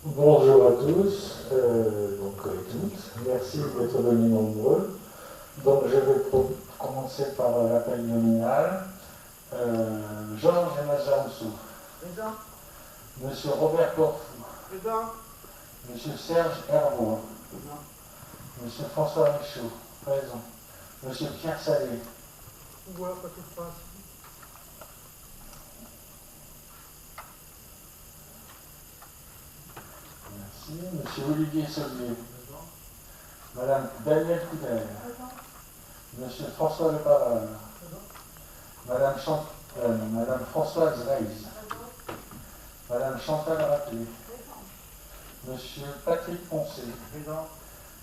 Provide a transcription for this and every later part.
Bonjour à tous, et toutes. Merci d'être venus nombreux. Donc je vais commencer par l'appel nominal. Georges Emazamsou. Présent. Monsieur Robert Corfou. Présent. Monsieur Serge Hervois. Présent. Monsieur François Michaud. Présent. Monsieur Pierre Salé. Pouvoir, pas tout face. Merci. Monsieur Olivier Sauvier. Présent. Madame Danielle Couder. Monsieur François Leparard. Madame Françoise Reis. Madame Chantal Rappelé. Monsieur Patrick Poncé. Présent.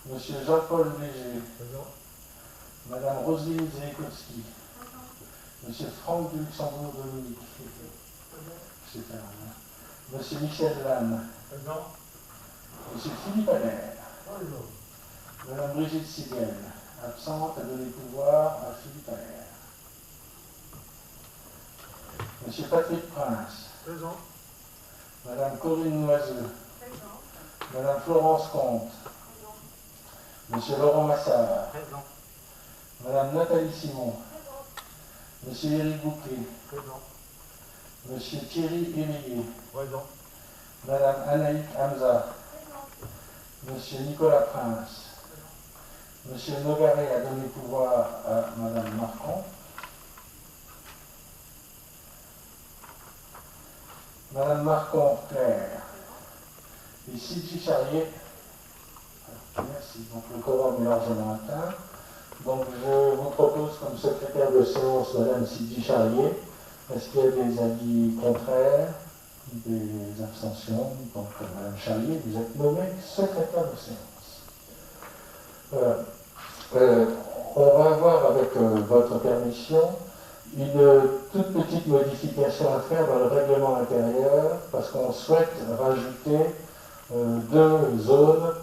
Monsieur Jean-Paul Léger. Présent. Madame Roselyne Zékowski. Monsieur Franck de Luxembourg-Dominique. Monsieur Michel Lannes. Présent. Monsieur Philippe Allaire. Présent. Madame Brigitte Sigel, absente, à donner pouvoir à Philippe Allaire. Monsieur Patrick Prince. Présent. Madame Corinne Noiseux. Madame Florence Comte. Monsieur Laurent Massard. Présent. Madame Nathalie Simon. Monsieur Éric Bouquet. Présent. Monsieur Thierry Émeillé. Présent. Madame Anaïk Hamza. Monsieur Nicolas Prince. Monsieur Nogaret a donné pouvoir à Madame Marcon. Madame Marcon, Claire. Et Sylvie Charrier. Merci. Donc le quorum est largement atteint. Donc je vous propose comme secrétaire de séance Madame Sylvie Charrier. Est-ce qu'il y a des avis contraires, des abstentions? Donc Madame Charrier, vous êtes nommée secrétaire de séance. On va avoir avec votre permission une toute petite modification à faire dans le règlement intérieur parce qu'on souhaite rajouter deux zones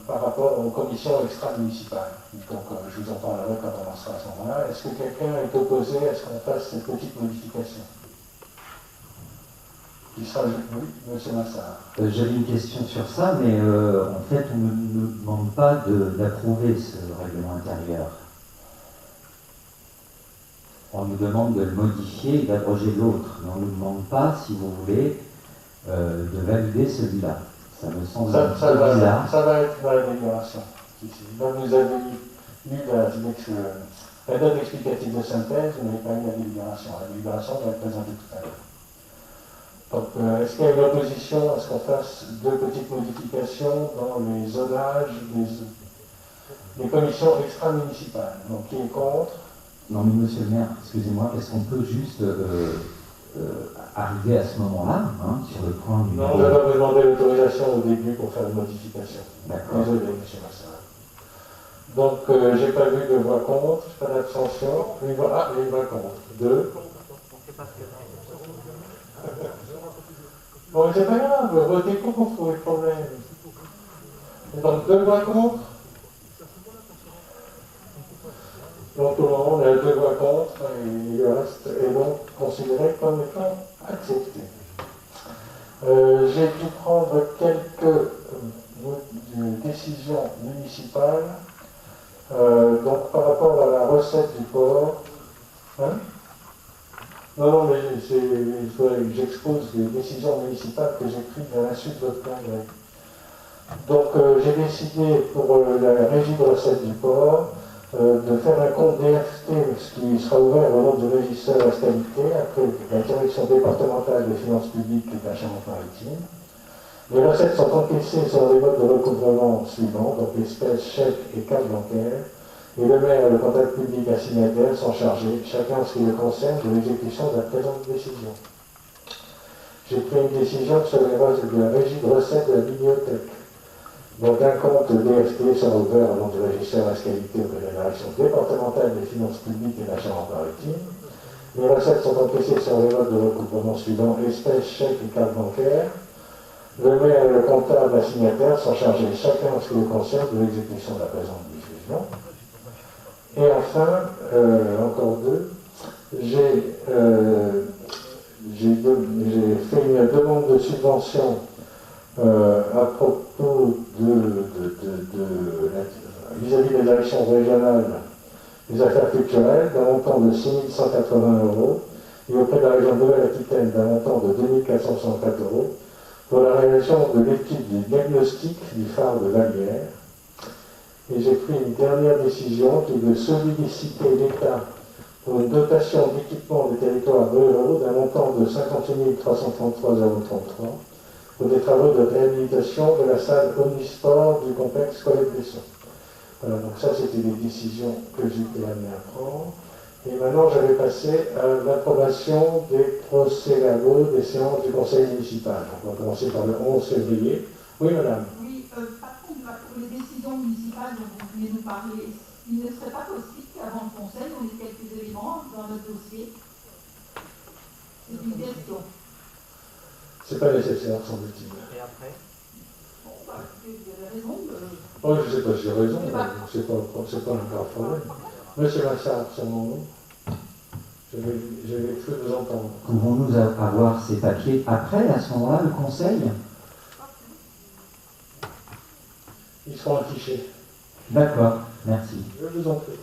par rapport aux commissions extra-municipales. Donc je vous en parlerai quand on en sera à ce moment-là. Est-ce que quelqu'un est opposé à ce qu'on fasse cette petite modification? Qui sera... Oui, monsieur Massard. J'avais une question sur ça, mais en fait, on ne nous demande pas d'approuver ce règlement intérieur. On nous demande de le modifier et d'abroger l'autre, mais on ne nous demande pas, si vous voulez, de valider celui-là. Ça me semble bizarre. Ça va être dans la délibération. Donc vous avez eu la note explicative de synthèse, vous n'avez pas eu la délibération. La délibération va être présentée tout à l'heure. Donc, est-ce qu'il y a une opposition à ce qu'on fasse deux petites modifications dans les zonages des commissions extra-municipales? Donc, qui est contre? Non, mais monsieur le maire, excusez-moi, est-ce qu'on peut juste arriver à ce moment-là, hein, sur le point du... Non, on va vous demander l'autorisation au début pour faire une modification. D'accord. Désolé, monsieur Massard. Donc, j'ai pas vu de voix contre, pas d'abstention. Une voix contre. Deux. Bon, c'est pas grave, votez contre, vous trouvez le problème. Donc, deux voix contre. Donc, tout le monde a deux voix contre et le reste est donc considéré comme étant accepté. J'ai dû prendre quelques décisions municipales. Donc, par rapport à la recette du port. Hein? Non, mais il faudrait que j'expose les décisions municipales que j'ai prises à la suite de votre congrès. Donc, j'ai décidé pour la régie de recettes du port de faire un compte DFT, ce qui sera ouvert au nom du régisseur à qualité, après la direction départementale des finances publiques et de la Charente-Maritime. Les recettes sont encaissées sur les modes de recouvrement suivants, donc espèces, chèques et cartes bancaires. Et le maire et le comptable public assignataire sont chargés, chacun en ce qui le concerne, de l'exécution de la présente décision. J'ai pris une décision sur les bases de la régie de recettes de la bibliothèque. Donc un compte DFT sera ouvert au nom du régisseur à qualité de la direction départementale des finances publiques et de la Charente-Maritime. Les recettes sont encaissées sur les modes de recouvrement suivants, espèces, chèques et cartes bancaires. Le maire et le comptable assignataire sont chargés, chacun en ce qui le concerne, de l'exécution de la présente diffusion. Et enfin, encore deux, j'ai fait une demande de subvention à propos vis-à-vis des élections régionales des affaires culturelles d'un montant de 6 180 € et auprès de la région de Nouvelle-Aquitaine d'un montant de 2 464 € pour la réalisation de l'étude du diagnostic du phare de Vallières. Et j'ai pris une dernière décision qui est de solliciter l'État pour une dotation d'équipement des territoires ruraux d'un montant de 58 333,33 € pour des travaux de réhabilitation de la salle omnisport du complexe Colette-Besson. Voilà, donc ça c'était les décisions que j'étais amené à prendre. Et maintenant j'avais passé à l'approbation des procès-verbaux des séances du conseil municipal. On va commencer par le 11 février. Oui madame. Oui, par contre, pour les décisions municipales dont vous venez nous parler, il ne serait pas possible qu'avant le conseil, on ait quelques éléments dans notre dossier. C'est une question. C'est pas nécessaire, semble-t-il. Et après? Bon, bah, vous avez raison. Oh, je ne sais pas si j'ai raison, c'est pas un grave problème. Monsieur Massard, c'est mon nom. Je vais cru vous entendre. Pouvons-nous avoir ces papiers après, à ce moment-là, le conseil? Ils seront affichés. D'accord, merci. Je vous en prie.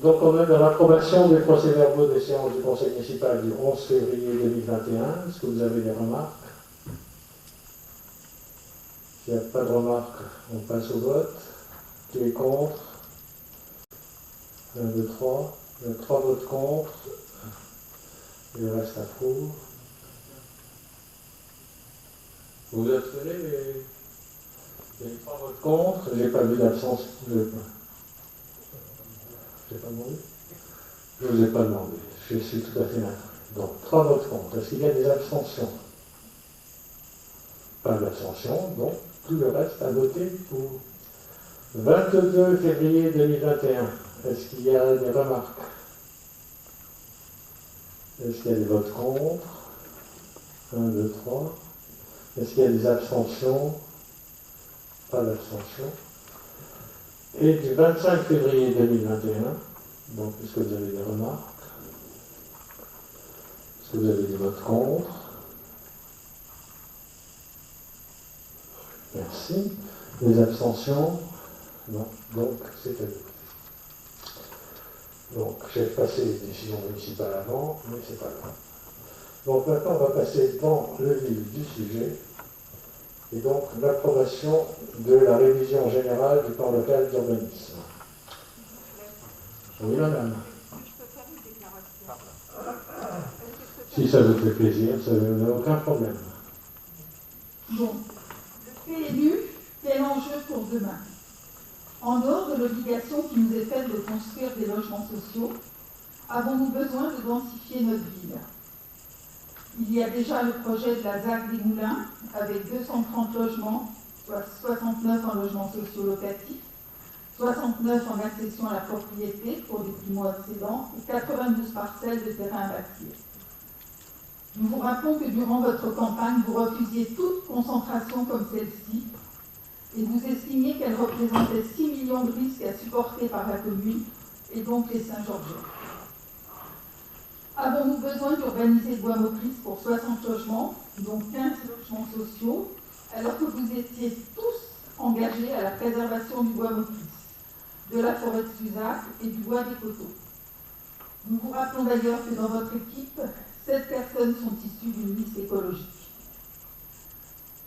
Donc on est dans l'approbation des procès-verbaux des séances du conseil municipal du 11 février 2021. Est-ce que vous avez des remarques? S'il n'y a pas de remarques, on passe au vote. Qui est contre? 1, 2, 3. Il y a 3 votes contre. Et le reste approuve. Vous obtenez les... Il y a 3 votes contre. J'ai pas vu d'absence. Je n'ai pas demandé. Je ne vous ai pas demandé. Je suis tout à fait d'accord. Donc, 3 votes contre. Est-ce qu'il y a des abstentions? Pas d'abstention. Donc, tout le reste a voté pour. 22 février 2021. Est-ce qu'il y a des remarques? Est-ce qu'il y a des votes contre? 1, 2, 3. Est-ce qu'il y a des abstentions? Pas d'abstention. Et du 25 février 2021, donc est-ce que vous avez des remarques? Est-ce que vous avez des votes contre? Merci. Des abstentions? Non. Donc c'est adopté. Donc j'ai passé les décisions municipales avant, mais c'est pas grave. Donc maintenant on va passer dans le vif du sujet. Et donc l'approbation de la révision générale du plan local d'urbanisme. Oui, madame. Si ça vous fait plaisir, ça n'a aucun problème. Bon, le PLU, quel enjeu pour demain? En dehors de l'obligation qui nous est faite de construire des logements sociaux, avons-nous besoin de densifier notre ville? Il y a déjà le projet de la ZAC des Moulins, avec 230 logements, soit 69 en logements sociaux locatifs, 69 en accession à la propriété pour les primo-accédants et 92 parcelles de terrain à bâtir. Nous vous rappelons que durant votre campagne, vous refusiez toute concentration comme celle-ci et vous estimiez qu'elle représentait 6 millions de risques à supporter par la commune et donc les Saint-Georgiens. Avons-nous besoin d'urbaniser le bois Maurice pour 60 logements, dont 15 logements sociaux, alors que vous étiez tous engagés à la préservation du bois Maurice, de la forêt de Suzac et du bois des coteaux? Nous vous rappelons d'ailleurs que dans votre équipe, 7 personnes sont issues d'une liste écologique.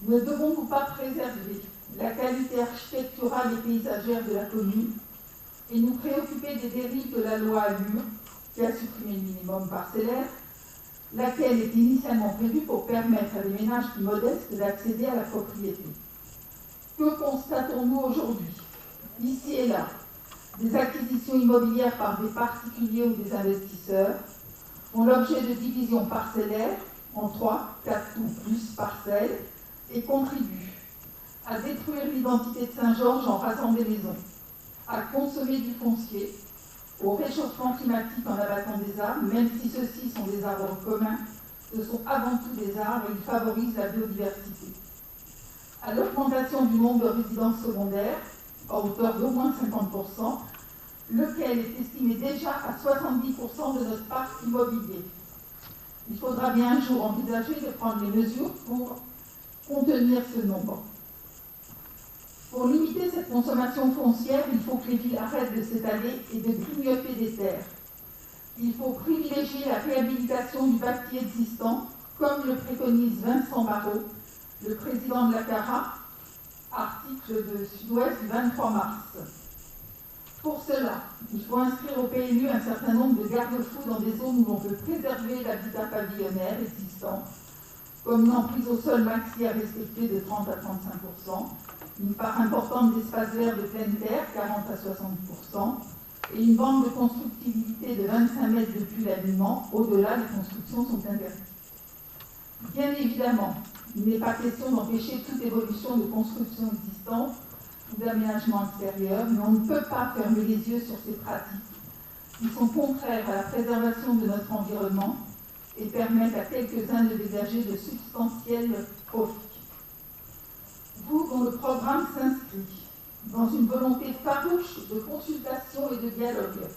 Ne devons-nous pas préserver la qualité architecturale et paysagère de la commune et nous préoccuper des dérives de la loi ALUR qui a supprimé le minimum parcellaire, laquelle est initialement prévue pour permettre à des ménages plus modestes d'accéder à la propriété? Que constatons-nous aujourd'hui? Ici et là, des acquisitions immobilières par des particuliers ou des investisseurs font l'objet de divisions parcellaires en 3, 4 ou plus parcelles et contribuent à détruire l'identité de Saint-Georges en rasant des maisons, à consommer du foncier, au réchauffement climatique en abattant des arbres, même si ceux-ci sont des arbres communs, ce sont avant tout des arbres et ils favorisent la biodiversité. À l'augmentation du nombre de résidences secondaires, à hauteur d'au moins 50%, lequel est estimé déjà à 70% de notre parc immobilier. Il faudra bien un jour envisager de prendre les mesures pour contenir ce nombre. Pour limiter cette consommation foncière, il faut que les villes arrêtent de s'étaler et de grignoter des terres. Il faut privilégier la réhabilitation du bâti existant, comme le préconise Vincent Barrault, le président de la CARA, article de Sud-Ouest du 23 mars. Pour cela, il faut inscrire au PLU un certain nombre de garde-fous dans des zones où l'on peut préserver l'habitat pavillonnaire existant, comme une emprise au sol maxi à respecter de 30 à 35%, une part importante d'espaces verts de pleine terre, 40 à 60%, et une bande de constructibilité de 25 mètres depuis l'alignement. Au-delà, les constructions sont interdites. Bien évidemment, il n'est pas question d'empêcher toute évolution de construction existante ou d'aménagement extérieur, mais on ne peut pas fermer les yeux sur ces pratiques qui sont contraires à la préservation de notre environnement et permettent à quelques-uns de dégager de substantiels profits. Vous, dont le programme s'inscrit dans une volonté farouche de consultation et de dialogue,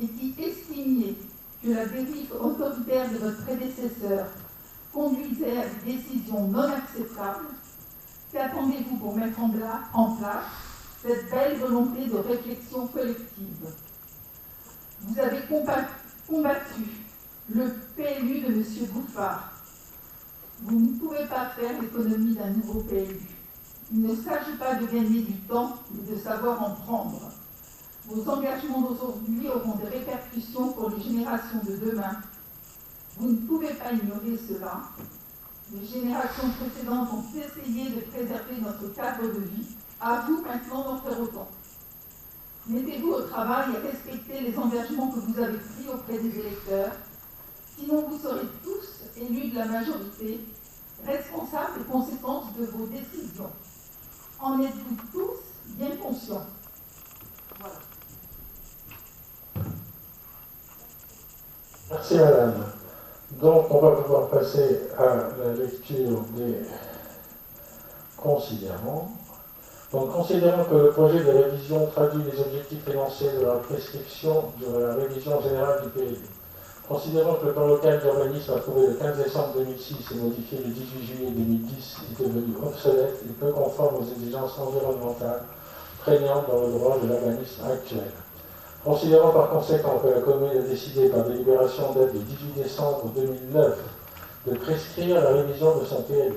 et qui estimiez que la dérive autoritaire de votre prédécesseur conduisait à des décisions non acceptables, qu'attendez-vous pour mettre en place cette belle volonté de réflexion collective? Vous avez combattu le PLU de M. Bouffard. Vous ne pouvez pas faire l'économie d'un nouveau PLU. Il ne s'agit pas de gagner du temps, mais de savoir en prendre. Vos engagements d'aujourd'hui auront des répercussions pour les générations de demain. Vous ne pouvez pas ignorer cela. Les générations précédentes ont essayé de préserver notre cadre de vie. À vous maintenant d'en faire autant. Mettez-vous au travail et respectez les engagements que vous avez pris auprès des électeurs. Sinon, vous serez tous élus de la majorité, responsables des conséquences de vos décisions. En êtes-vous tous bien conscients? Voilà. Merci madame. Donc on va pouvoir passer à la lecture des considérants. Donc considérant que le projet de révision traduit les objectifs énoncés de la prescription de la révision générale du PLU. Considérant que le plan local d'urbanisme approuvé le 15 décembre 2006 et modifié le 18 juillet 2010 est devenu obsolète et peu conforme aux exigences environnementales prégnantes dans le droit de l'urbanisme actuel. Considérant par conséquent que la commune a décidé par délibération date du 18 décembre 2009 de prescrire la révision de son PLU.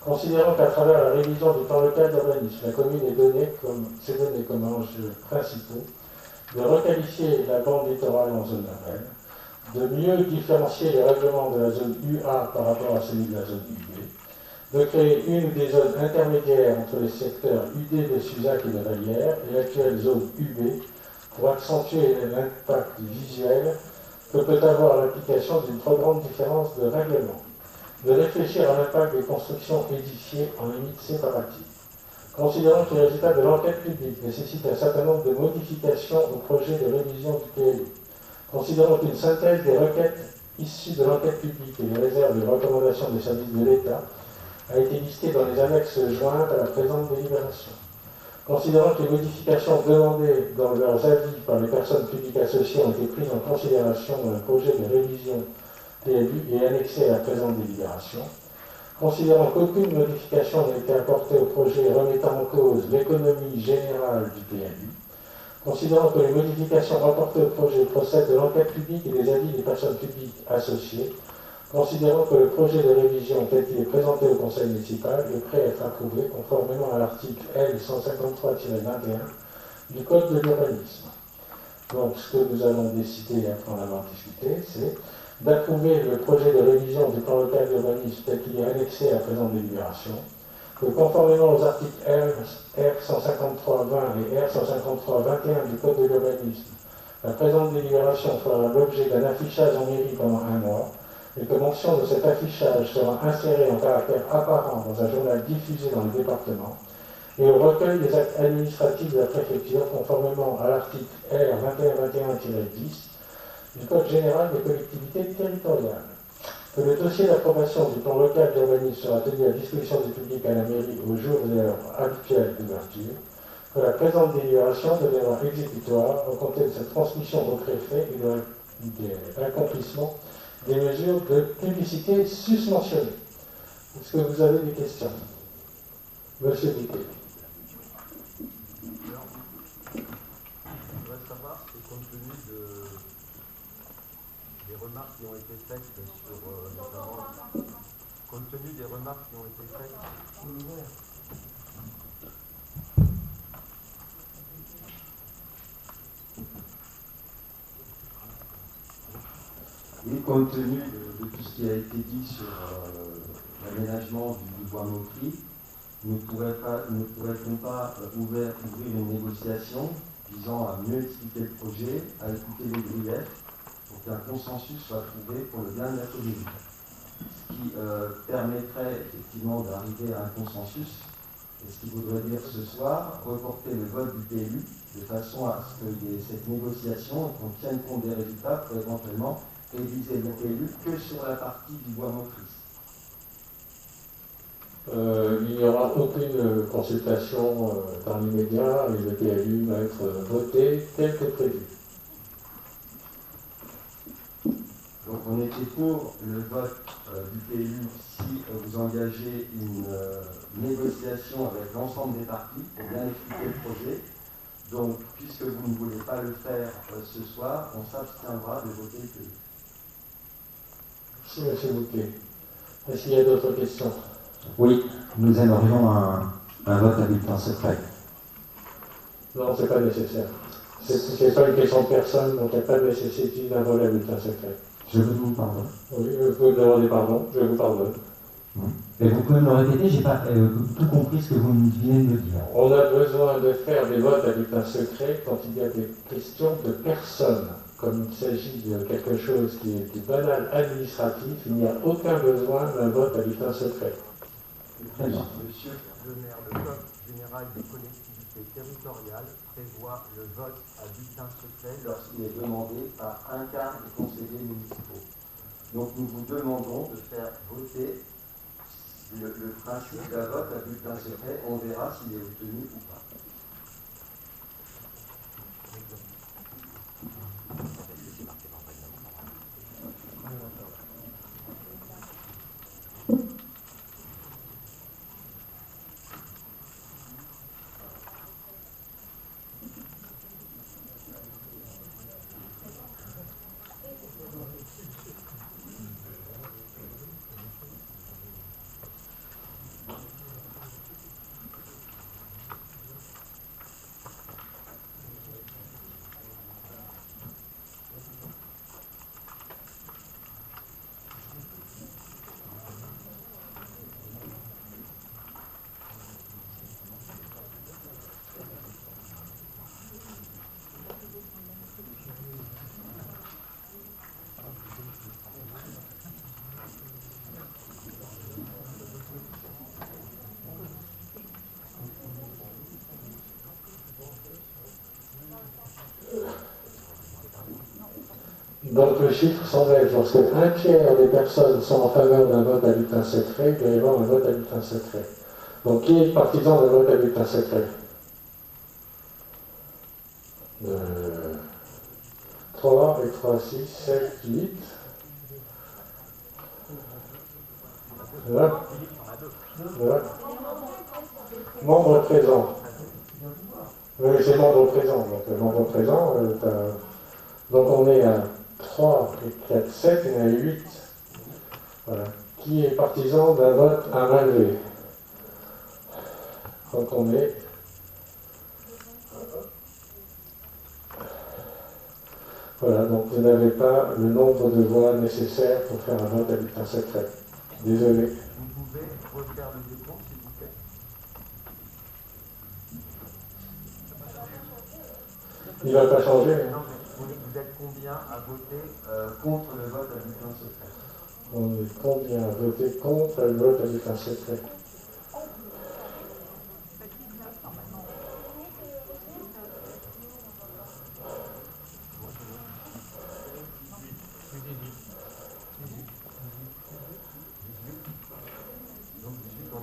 Considérant qu'à travers la révision du plan local d'urbanisme, la commune s'est donnée comme enjeux principaux de requalifier la bande littorale en zone urbaine, de mieux différencier les règlements de la zone UA par rapport à celui de la zone UB, de créer une ou des zones intermédiaires entre les secteurs UD de Suzac et de Vallière et l'actuelle zone UB pour accentuer l'impact visuel que peut avoir l'application d'une trop grande différence de règlement, de réfléchir à l'impact des constructions édifiées en limites séparatives. Considérant que les résultats de l'enquête publique nécessitent un certain nombre de modifications au projet de révision du PLU, considérant qu'une synthèse des requêtes issues de l'enquête publique et des réserves et recommandations des services de l'État a été listée dans les annexes jointes à la présente délibération. Considérant que les modifications demandées dans leurs avis par les personnes publiques associées ont été prises en considération dans le projet de révision PLU et annexées à la présente délibération, considérant qu'aucune modification n'a été apportée au projet remettant en cause l'économie générale du PLU, considérant que les modifications rapportées au projet procèdent de l'enquête publique et des avis des personnes publiques associées, considérant que le projet de révision tel qu'il est présenté au Conseil municipal est prêt à être approuvé conformément à l'article L 153-21 du Code de l'urbanisme. Donc ce que nous allons décider après en avoir discuté, c'est d'approuver le projet de révision du plan local d'urbanisme tel qu'il est annexé à la présente délibération, que conformément aux articles R 153-20 et R 153-21 du Code de l'urbanisme, la présente délibération fera l'objet d'un affichage en mairie pendant 1 mois, et que mention de cet affichage sera insérée en caractère apparent dans un journal diffusé dans le département, et au recueil des actes administratifs de la préfecture conformément à l'article R 2121-10 du Code général des collectivités territoriales. Que le dossier d'approbation du plan local d'urbanisme sera tenu à disposition du public à la mairie aux jours et heures habituels d'ouverture. Que la présente délibération deviendra exécutoire au compter de sa transmission au préfet et de l'accomplissement des mesures de publicité susmentionnées. Est-ce que vous avez des questions? Monsieur Diquet. Je voudrais savoir si, compte tenu des remarques qui ont été faites sur notamment, compte tenu des remarques qui ont été faites. Et compte tenu de tout ce qui a été dit sur l'aménagement du bois Maucry, ne pourrait-on pas ouvrir une négociation visant à mieux expliquer le projet, à écouter les griefs, pour qu'un consensus soit trouvé pour le bien de la commune, ce qui permettrait effectivement d'arriver à un consensus, et ce qui voudrait dire ce soir reporter le vote du PLU de façon à ce qu'il y ait cette négociation et qu'on tienne compte des résultats pour éventuellement réviser le PLU que sur la partie du bois Maucry. Il n'y aura aucune consultation dans l'immédiat et le PLU va être voté tel que prévu. Donc on était pour le vote du PLU si vous engagez une négociation avec l'ensemble des parties pour bien expliquer le projet. Donc puisque vous ne voulez pas le faire ce soir, on s'abstiendra de voter le PLU. Merci, M. Bouquet. Est-ce qu'il y a d'autres questions? Oui, nous aimerions un vote à bulletin secret. Non, ce n'est pas nécessaire. Ce n'est pas une question de personne, donc il n'y a pas de nécessité d'un vote à bulletin secret. Je vous demande pardon. Oui, vous me demandez pardon, je vous pardonne. Et vous pouvez me le répéter, j'ai pas tout compris ce que vous venez de me dire. On a besoin de faire des votes à bulletin secret quand il y a des questions de personnes. Comme il s'agit de quelque chose qui est du banal administratif, il n'y a aucun besoin d'un vote à bulletin secret. Très bien. Monsieur le maire, le Code général des collectivités territoriales prévoit le vote à bulletin secret Lorsqu'il est demandé par un quart des conseillers municipaux. Donc nous vous demandons de faire voter le principe d'un vote à bulletin secret. On verra s'il est obtenu ou pas. Donc le chiffre s'enlève. Lorsque un tiers des personnes sont en faveur d'un vote à bulletin secret, il doit y avoir un vote à bulletin secret. Donc qui est partisan d'un vote à bulletin secret? 3 et 3, 6, 7, 8. Voilà. Voilà. Membre présent. Oui, c'est membre présent. Donc, membre présent, donc on est à 3, 4, 7, il y en a 8. Voilà. Qui est partisan d'un vote à main levée? Donc on est... Voilà, donc vous n'avez pas le nombre de voix nécessaires pour faire un vote à bulletin secret. Désolé. Vous pouvez refaire le décompte, s'il vous plaît? Il ne va pas changer. Hein. Non, mais vous êtes combien à voter contre le vote à bulletin secret? On est combien à voter contre le vote à bulletin secret? Donc 18, on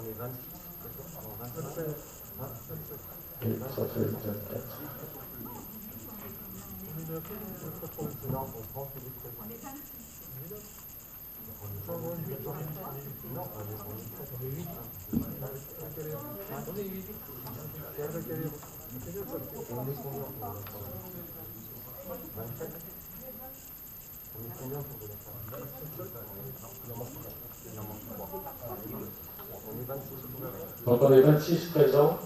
est 26, c'est ça? Non, 25. Et ça fait 24. Non, on prend celui de présent. Donc on est 26 présents,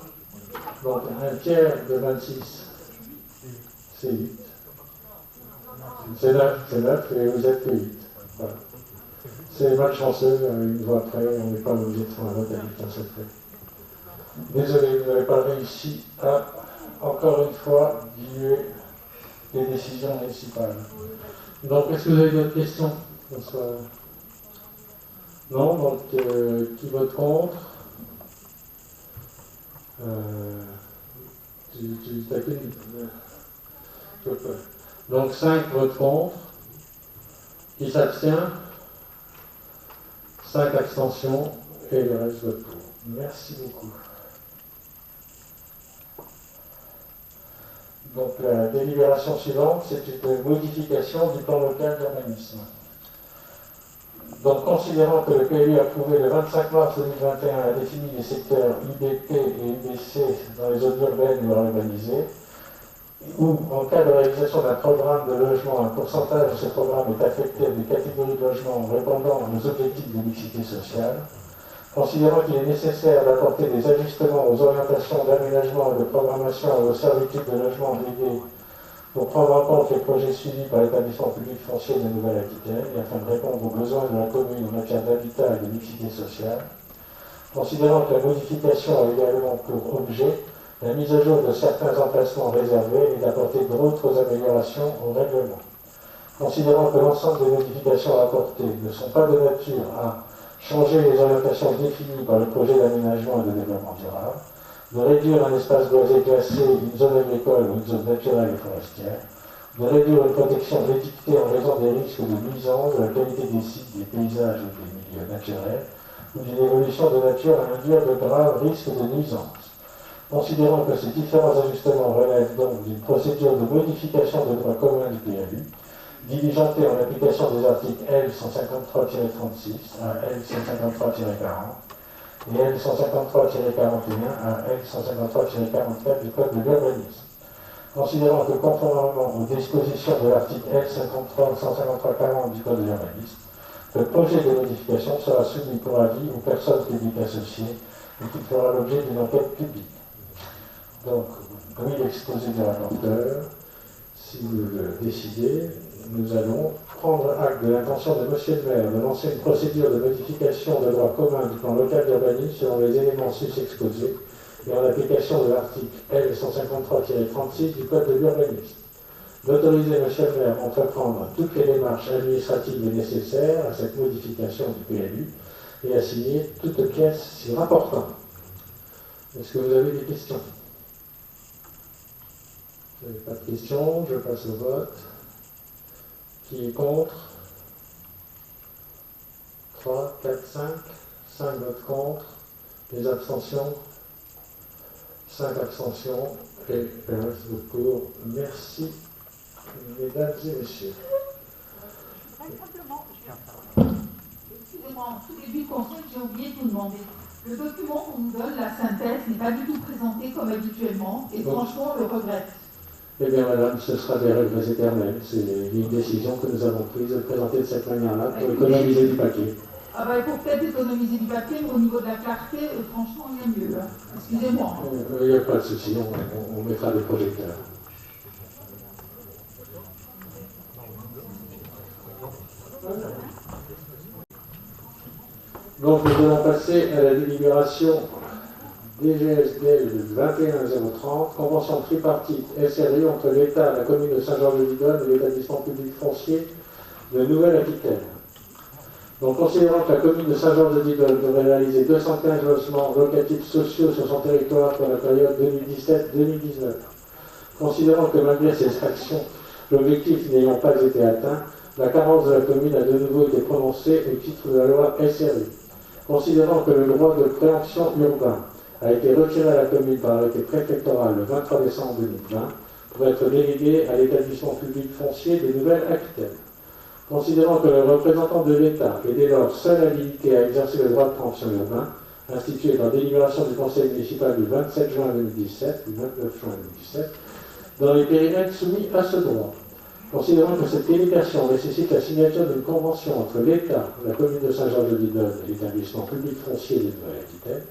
donc un tiers de 26, c'est 8. C'est 9 et vous êtes que 8. Voilà. C'est malchanceux, une voix près, on n'est pas obligé de faire un vote à bulletin secret. Désolé, vous n'avez pas réussi à, encore une fois, diluer les décisions municipales. Donc, est-ce que vous avez d'autres questions? Non, donc qui vote contre? Donc 5 votent contre. Qui s'abstient? 5 abstentions et le reste vote pour. Merci beaucoup. Donc la délibération suivante, c'est une modification du plan local d'urbanisme. Donc, considérant que le PLU approuvé le 25 mars 2021 a défini les secteurs UBP et UBC dans les zones urbaines ou urbanisées, où, en cas de réalisation d'un programme de logement, un pourcentage de ce programme est affecté à des catégories de logements répondant aux objectifs de mixité sociale, considérant qu'il est nécessaire d'apporter des ajustements aux orientations d'aménagement et de programmation et aux servitudes de logement dédiés pour prendre en compte les projets suivis par l'établissement public foncier de Nouvelle-Aquitaine et afin de répondre aux besoins de la commune en matière d'habitat et de mixité sociale, considérant que la modification a également pour objet la mise à jour de certains emplacements réservés et d'apporter d'autres améliorations au règlement, considérant que l'ensemble des modifications apportées ne sont pas de nature à changer les orientations définies par le projet d'aménagement et de développement durable, de réduire un espace boisé classé, une zone agricole ou une zone naturelle et forestière, de réduire une protection édictée en raison des risques de nuisance, de la qualité des sites, des paysages et des milieux naturels, ou d'une évolution de nature à induire de graves risques de nuisance. Considérant que ces différents ajustements relèvent donc d'une procédure de modification de droit commun du PLU, diligentée en application des articles L153-36 à L153-40, et L153-41 à L153-44 du Code de l'urbanisme. Considérant que conformément aux dispositions de l'article L153-40 du Code de l'urbanisme, le projet de modification sera soumis pour avis aux personnes publiques associées et qu'il fera l'objet d'une enquête publique. Donc, oui, l'exposé du rapporteur, si vous le décidez, nous allons prendre acte de l'intention de M. le maire de lancer une procédure de modification de droit commun du plan local d'urbanisme selon les éléments sus-exposés et en application de l'article L153-36 du Code de l'urbanisme. D'autoriser M. le maire à entreprendre toutes les démarches administratives nécessaires à cette modification du PLU et à signer toute pièce s'y rapportant. Est-ce que vous avez des questions? Vous n'avez pas de questions, je passe au vote. Qui est contre? 3, 4, 5 votes contre. Les abstentions? 5 abstentions. Et le reste vote pour. Merci, mesdames et messieurs. Excusez-moi, en tout début de conseil, j'ai oublié de vous demander. Le document qu'on nous donne, la synthèse, n'est pas du tout présenté comme habituellement, et franchement, on le regrette. Eh bien, madame, ce sera des règles éternelles. C'est une décision que nous avons prise de présenter de cette manière-là pour économiser du papier. Ah bah, il faut peut-être économiser du papier, mais au niveau de la clarté, franchement, il y a mieux. Hein. Excusez-moi. Il n'y a pas de souci, on mettra des projecteurs. Donc, nous allons passer à la délibération DGSDL 21030, convention tripartite SRI entre l'État, la commune de Saint-Georges-de-Vidonne et l'établissement public foncier de Nouvelle-Aquitaine. Donc, considérant que la commune de Saint-Georges-de-Vidonne devrait réaliser 215 logements locatifs sociaux sur son territoire pour la période 2017-2019, considérant que malgré ces actions, l'objectif n'ayant pas été atteint, la carence de la commune a de nouveau été prononcée au titre de la loi SRI. Considérant que le droit de préemption urbain a été retiré à la commune par l'arrêté préfectoral le 23 décembre 2020 pour être délégué à l'établissement public foncier de Nouvelle-Aquitaine. Considérant que le représentant de l'État est dès lors seul habilité à exercer le droit de préemption urbain, institué par délibération du Conseil municipal du 27 juin 2017, du 29 juin 2017, dans les périmètres soumis à ce droit. Considérant que cette délégation nécessite la signature d'une convention entre l'État, la commune de Saint-Georges-de-Lidonne et l'établissement public foncier de Nouvelle-Aquitaine,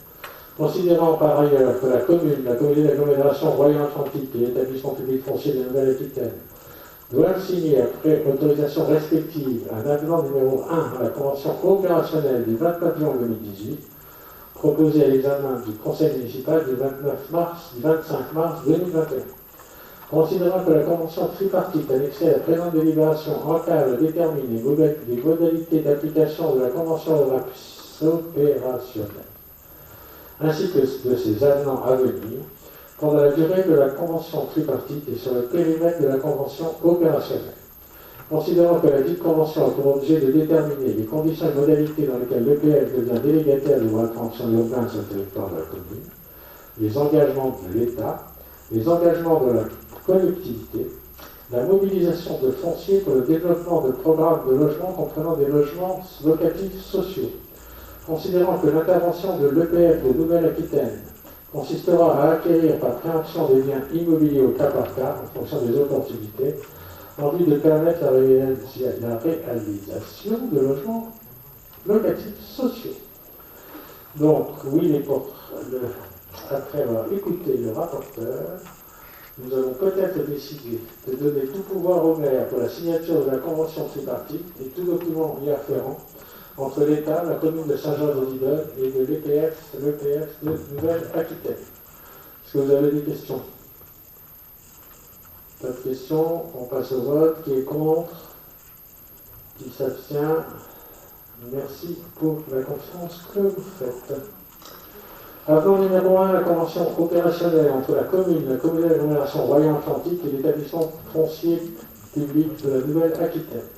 considérant par ailleurs que la communauté d'agglomération Royan-Atlantique et l'établissement public foncier de Nouvelle-Aquitaine doivent signer après autorisation respective un avenant numéro 1 à la convention opérationnelle du 29 juin 2018, proposé à l'examen du Conseil municipal du 25 mars 2021. Considérant que la convention tripartite annexée à la présente délibération encadre et détermine les modalités d'application de la convention opérationnelle, ainsi que de ses avenants à venir, pendant la durée de la convention tripartite et sur le périmètre de la convention opérationnelle. Considérant que la dite convention a pour objet de déterminer les conditions et modalités dans lesquelles l'EPF devient délégataire du droit de préemption urbain sur le territoire de la commune, les engagements de l'État, les engagements de la collectivité, la mobilisation de foncier pour le développement de programmes de logement comprenant des logements locatifs sociaux. Considérant que l'intervention de l'EPF de Nouvelle-Aquitaine consistera à acquérir par préemption des biens immobiliers au cas par cas, en fonction des opportunités, en vue de permettre la réalisation de logements locatifs sociaux. Donc, oui, après avoir écouté le rapporteur, nous allons peut-être décider de donner tout pouvoir au maire pour la signature de la convention tripartite et tout document y afférent entre l'État, la commune de Saint-Georges-de-Lidonne et de l'EPF de Nouvelle-Aquitaine. Est-ce que vous avez des questions? Pas de questions, on passe au vote. Qui est contre? Qui s'abstient? Merci pour la confiance que vous faites. Avenant numéro 1, la convention opérationnelle entre la commune d'agglomération Royan-Atlantique et l'établissement foncier public de la Nouvelle-Aquitaine.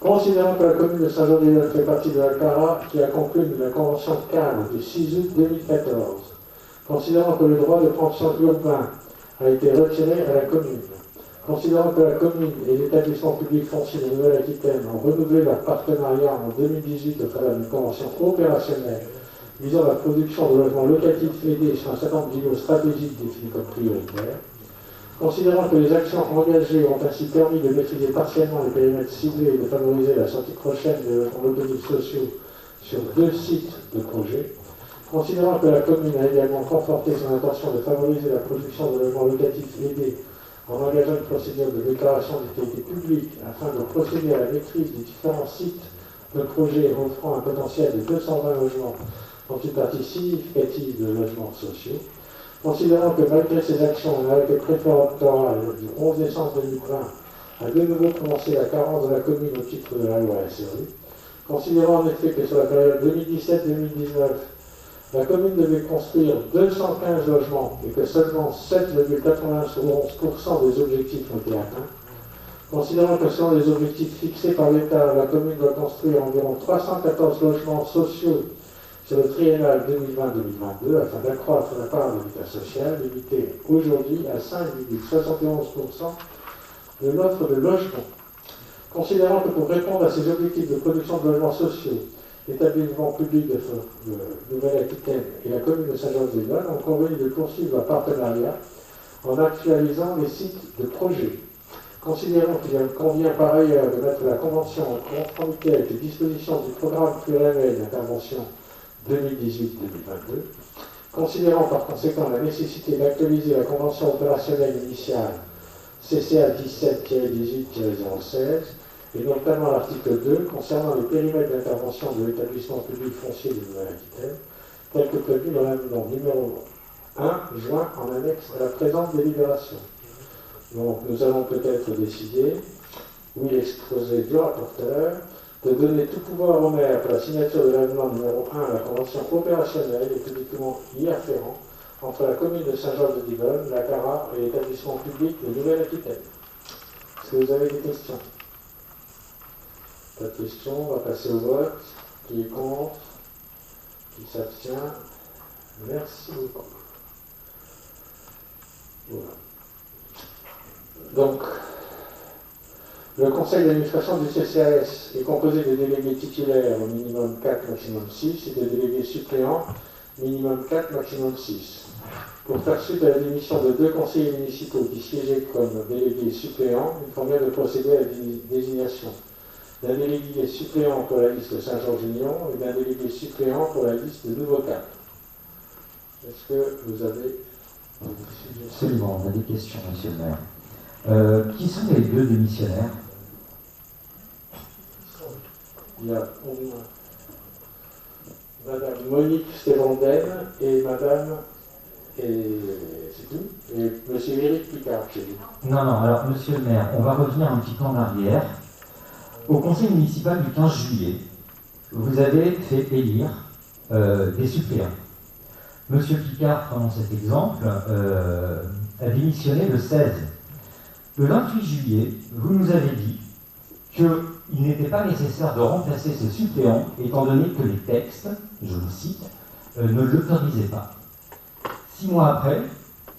Considérant que la commune de Saint-Georges-de-Lidonne fait partie de la CARA qui a conclu la convention cadre du 6 août 2014, considérant que le droit de préemption urbain a été retiré à la commune, considérant que la commune et l'établissement public foncier de Nouvelle-Aquitaine ont renouvelé leur partenariat en 2018 au travers d'une convention opérationnelle visant la production de logements locatifs aidés sur un certain nombre d'îlots stratégiques définis comme prioritaires, considérant que les actions engagées ont ainsi permis de maîtriser partiellement les périmètres ciblés et de favoriser la sortie prochaine des logements locatifs sociaux sur 2 sites de projet, considérant que la commune a également conforté son intention de favoriser la production de logements locatifs aidés en engageant une procédure de déclaration d'utilité publique afin de procéder à la maîtrise des différents sites de projet offrant un potentiel de 220 logements dont une partie significative de logements sociaux, considérant que malgré ces actions, un arrêté préfectoral du 11 décembre 2020 a de nouveau prononcé la carence de la commune au titre de la loi SRU, considérant en effet que sur la période 2017-2019, la commune devait construire 215 logements et que seulement 7,91% des objectifs ont été atteints, considérant que selon les objectifs fixés par l'État, la commune doit construire environ 314 logements sociaux sur le triennal 2020-2022 afin d'accroître la part de l'habitat social, limitée aujourd'hui à 5,71% de l'offre de logement. Considérant que pour répondre à ces objectifs de production de logements sociaux, l'établissement public de Nouvelle-Aquitaine et la commune de Saint-Georges-de-Lidonne ont convenu de poursuivre leur partenariat en actualisant les sites de projet. Considérant qu'il convient par ailleurs de mettre la convention en conformité avec les dispositions du programme pluriannuel d'intervention 2018-2022, considérant par conséquent la nécessité d'actualiser la convention opérationnelle initiale CCA 17-18-016 et notamment l'article 2 concernant les périmètres d'intervention de l'établissement public foncier de Nouvelle-Aquitaine, tel que prévu dans l'amendement numéro 1 joint en annexe à la présente délibération. Donc nous allons peut-être décider, oui l'exposé du rapporteur, de donner tout pouvoir au maire pour la signature de l'avenant numéro 1 à la convention opérationnelle et publiquement y afférent entre la commune de Saint-Georges-de-Lidonne, la CARA et l'établissement public de Nouvelle-Aquitaine. Est-ce que vous avez des questions? Pas de questions, on va passer au vote. Qui est contre? Qui s'abstient? Merci beaucoup. Voilà. Donc, Le conseil d'administration du CCAS est composé de délégués titulaires, au minimum 4, maximum 6, et de délégués suppléants, minimum 4, maximum 6. Pour faire suite à la démission de 2 conseillers municipaux qui siégeaient comme délégués suppléants, il convient de procéder à la désignation d'un délégué suppléant pour la liste de Saint-Georges-Union et d'un délégué suppléant pour la liste de Nouveau-Cap. Est-ce que vous avez des suggestions? Absolument, on a des questions, monsieur le maire. Qui sont les 2 démissionnaires? Il y a Madame Monique Stévanden et Madame, et c'est tout, et Monsieur Éric Picard chez vous. Non, non, alors monsieur le maire, on va revenir un petit peu en arrière. Au conseil municipal du 15 juillet, vous avez fait élire des suppléants. Monsieur Picard, prenons cet exemple, a démissionné le 16. Le 28 juillet, vous nous avez dit qu'il n'était pas nécessaire de remplacer ce suppléant, étant donné que les textes, je vous cite, ne l'autorisaient pas. 6 mois après,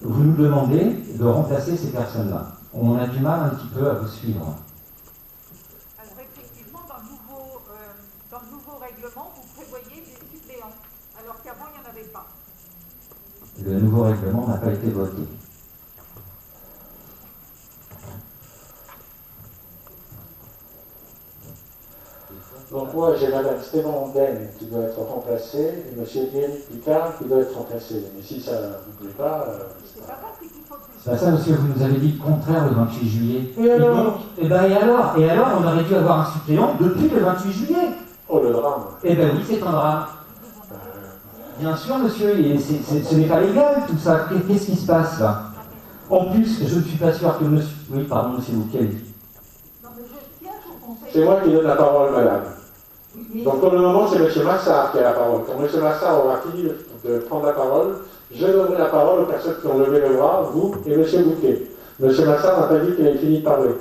vous nous demandez de remplacer ces personnes-là. On a du mal un petit peu à vous suivre. Alors effectivement, dans le nouveau règlement, vous prévoyez des suppléants, alors qu'avant, il n'y en avait pas. Le nouveau règlement n'a pas été voté. Donc moi j'ai Madame Stévanden qui doit être remplacée et Monsieur Éric Picard qui doit être remplacé. Mais si ça ne vous plaît pas, C'est pas parce qu'il faut que C'est pas ça, monsieur, vous nous avez dit le contraire le 28 juillet. Et alors donc, et alors, on aurait dû avoir un suppléant depuis le 28 juillet. Oh le drame. Eh bien oui, c'est un drame. Bien sûr, monsieur, et ce n'est pas légal tout ça. Qu'est-ce qui se passe là? En plus, je ne suis pas sûr que monsieur... Oui, pardon, monsieur Bouquet. Non, mais je siège au conseil. C'est moi qui donne la parole, madame. Oui, mais- Donc pour le moment, c'est M. Massard qui a la parole. Quand M. Massard aura fini de prendre la parole, je donnerai la parole aux personnes qui ont levé le bras, vous et M. Bouquet. M. Massard n'a pas dit qu'il avait fini de parler.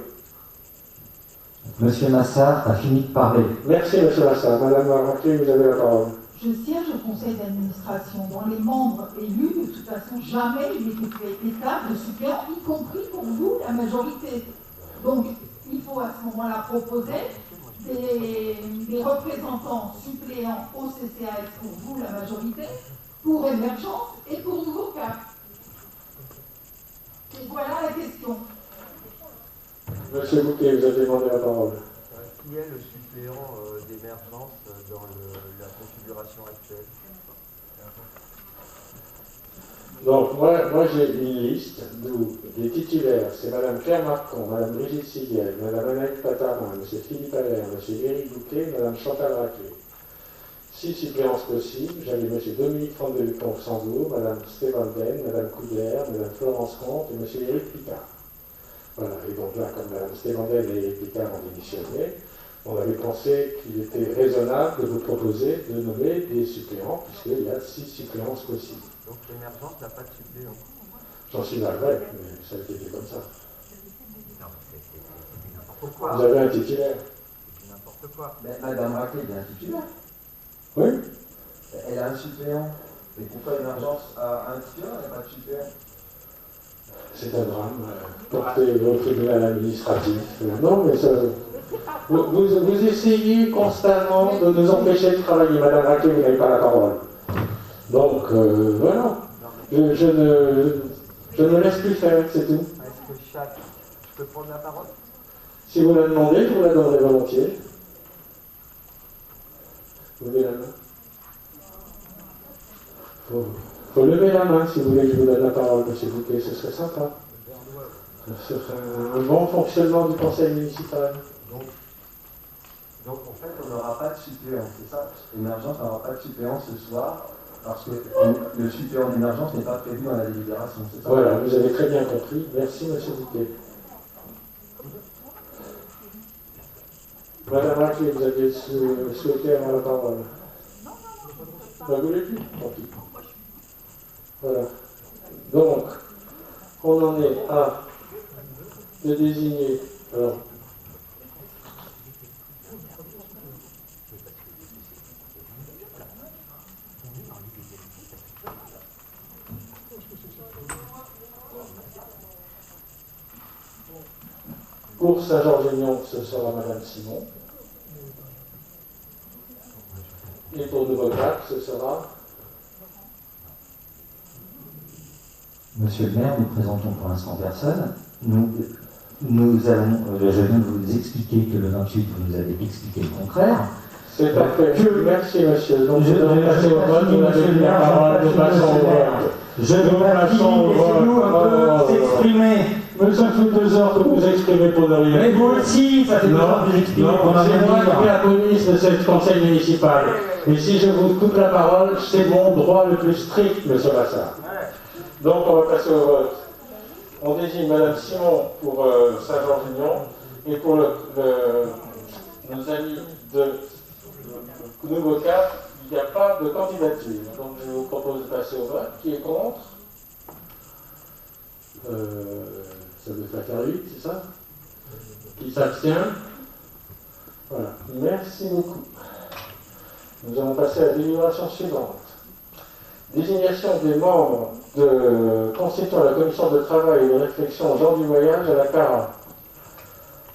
Monsieur Massard a fini de parler. Merci M. Massard. Madame Raclé, vous avez la parole. Je siège au conseil d'administration dont les membres élus, de toute façon, jamais il n'était fait état de suppléants, y compris pour vous, la majorité. Donc, il faut à ce moment-là proposer des représentants suppléants au CCAS pour vous, la majorité, pour Émergence et pour Nouveau Cap. Et voilà la question. M. Bouquet, vous avez demandé la parole. Qui est le suppléant d'émergence dans la configuration actuelle? Donc, moi j'ai une liste d'où les titulaires, c'est Mme Claire Marcon, Mme Brigitte Siguel, Mme Anaïs Patarin, M. Philippe Allaire, M. Éric Bouquet, Mme Chantal Raclé. 6 suppléances possibles, j'avais M. Dominique Franck-de-Luc-Sandour, Mme Stévanden, Mme Coudler, Mme Florence Comte et M. Éric Picard. Voilà, et donc là, comme Mme Stévanden et Éric Picard ont démissionné, on avait pensé qu'il était raisonnable de vous proposer de nommer des suppléants, puisqu'il y a 6 suppléances possibles. Donc l'émergence n'a pas de suppléant. J'en suis navré, mais ça a été fait comme ça. Non, c'est n'importe quoi. Vous avez un titulaire? C'est n'importe quoi. Mais Madame Raclé, il y a un titulaire. Oui? Elle a un suppléant. Et pourquoi l'émergence a un titulaire, elle n'a pas de suppléant? C'est un drame. Porté au tribunal administratif. Non, mais ça... Vous essayez constamment de nous empêcher de travailler. Madame Raclé, vous n'avez pas la parole. Donc, voilà. Je ne laisse plus faire, c'est tout. Est-ce que je peux prendre la parole? Si vous la demandez, je vous la donnerai volontiers. Levez la main. Faut lever la main si vous voulez que je vous donne la parole, M. Bouquet, ce serait sympa. Ce serait un bon fonctionnement du conseil municipal. Donc en fait, on n'aura pas de suppléant, c'est ça? L'émergence n'aura pas de suppléant ce soir, parce que le suppléant d'émergence n'est pas prévu dans la délibération, c'est ça? Voilà, vous avez très bien compris. Merci, M. Bouquet. Madame Raclé, vous avez souhaité avoir la parole. Vous ne voulez plus? Tant pis. Voilà. Donc, on en est à de désigner. Alors, Pour Saint-Georges-Lignon, ce sera Madame Simon. Et pour De Bocac, ce sera... Monsieur le maire, nous présentons pour l'instant personne. Nous allons, je viens de vous expliquer que le 28, vous nous avez expliqué le contraire. C'est parfait. Merci, monsieur. Donc, Je vais passer au vote. Vous avez la parole. Nous passons au vote. Je vous laissez-nous un peu s'exprimer. Mais ça fait 2 heures que vous exprimez pour ne rien. Mais vous aussi, ça fait 2 heures que vous exprimez pour ne c'est rien moi qui suis dire. la police de ce conseil municipal. Et si je vous coupe la parole, c'est mon droit le plus strict, monsieur Massard. Donc, on va passer au vote. On désigne Madame Simon pour Saint-Georges-Lignon et pour nos amis de Nouveau Cap, il n'y a pas de candidature. Donc, je vous propose de passer au vote. Qui est contre? Ça doit faire 8, c'est ça? Qui s'abstient? Voilà. Merci beaucoup. Nous allons passer à la délibération suivante. Désignation des membres constituant la commission de travail et de réflexion Jean du Voyage à la CARA.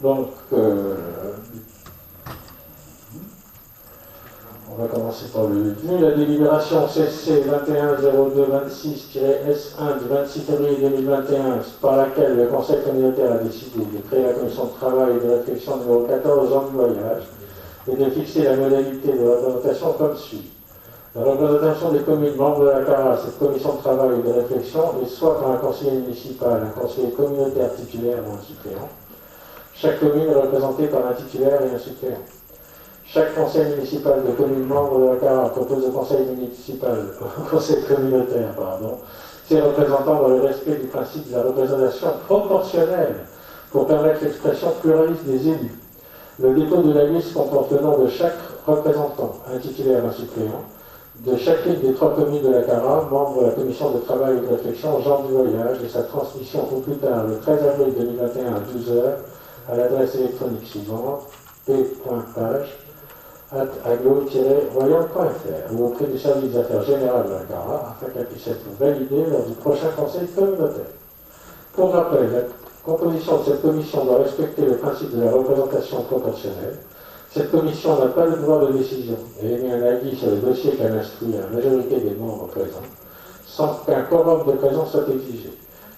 Donc, on va commencer par le vu la délibération CC 210226-S1 du 26 février 2021, par laquelle le Conseil communautaire a décidé de créer la commission de travail et de réflexion numéro 14 Jean du Voyage et de fixer la modalité de représentation comme suit. La représentation des communes membres de la CARA, cette commission de travail et de réflexion, est soit par un conseiller municipal, un conseiller communautaire titulaire ou un suppléant. Chaque commune est représentée par un titulaire et un suppléant. Chaque conseil municipal de communes membres de la CARA propose au conseil communautaire, ses représentants dans le respect du principe de la représentation proportionnelle pour permettre l'expression pluraliste des élus. Le dépôt de la liste comporte le nom de chaque représentant, un titulaire et un suppléant, de chacune des 3 communes de la CARA, membre de la commission de travail et de réflexion Jean du Voyage, et sa transmission au plus tard le 13 avril 2021 à 12h à l'adresse électronique suivante p.page@aglo-royal.fr ou auprès du service des affaires générales de la CARA afin qu'elle puisse être validée lors du prochain conseil communautaire. Pour rappel, la composition de cette commission doit respecter le principe de la représentation proportionnelle. Cette commission n'a pas le pouvoir de décision et émet un avis sur le dossier qu'elle instruit à la majorité des membres présents, sans qu'un quorum de présence soit exigé.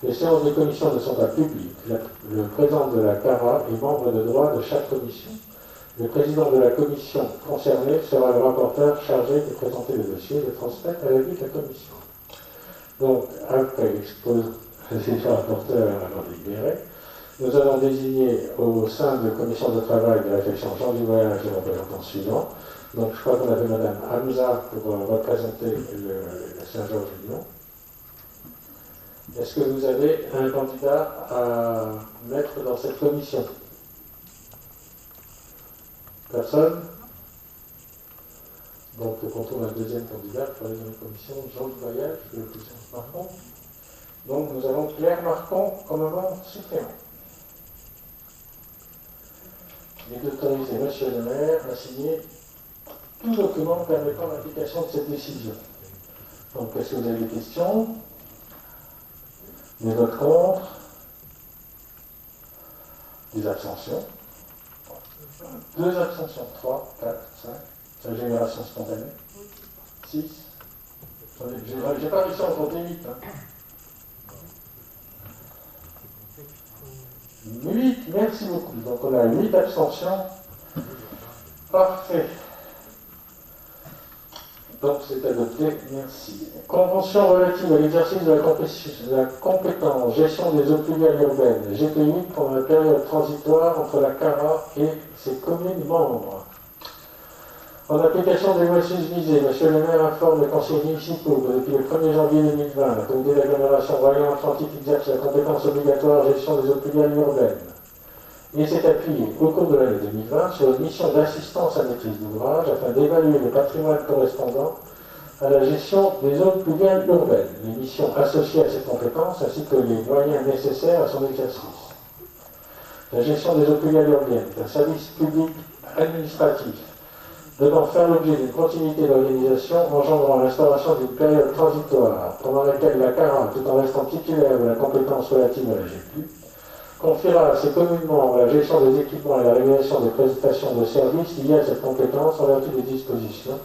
Les séances des commissions ne sont pas publiques. Le président de la CARA est membre de droit de chaque commission. Le président de la commission concernée sera le rapporteur chargé de présenter le dossier et de transmettre à l'avis de la commission. Donc, après l'exposé du rapporteur avant de libérer, nous allons désigner au sein de la commission de travail de la réflexion Jean du Voyage les représentants suivants. Donc je crois qu'on avait Madame Hamza pour représenter le Saint-Georges-Lignon. Est-ce que vous avez un candidat à mettre dans cette commission? Personne? Donc on trouve un deuxième candidat pour aller dans la commission Jean du Voyage, le président Marcon. Donc nous avons Claire Marcon comme membre suppléant. Il est autorisé, monsieur le maire, à signer tout document permettant l'application de cette décision. Donc, est-ce que vous avez des questions? Des votes contre? Des abstentions? 2 abstentions, 3, 4, 5. C'est la génération spontanée. 6. J'ai pas réussi à en compter 8. 8, merci beaucoup. Donc on a 8 abstentions. Parfait. Donc c'est adopté, merci. Convention relative à l'exercice de la compétence gestion des eaux pluviales urbaines, GPI, pendant la période transitoire entre la CARA et ses communes membres. En application des lois susvisées, monsieur le maire informe les conseillers municipaux que depuis le 1er janvier 2020, la communauté d'agglomération Royan-Atlantique exerce la compétence obligatoire gestion des eaux pluviales urbaines. Et s'est appuyé au cours de l'année 2020 sur une mission d'assistance à maîtrise d'ouvrage afin d'évaluer le patrimoine correspondant à la gestion des eaux pluviales urbaines, les missions associées à cette compétence ainsi que les moyens nécessaires à son exercice. La gestion des eaux pluviales urbaines est un service public administratif devant faire l'objet d'une continuité d'organisation engendrant l'instauration d'une période transitoire pendant laquelle la CARA, tout en restant titulaire de la compétence relative à la GPU, confiera à ses communes membres la gestion des équipements et la réalisation des prestations de services liées à cette compétence en vertu des dispositions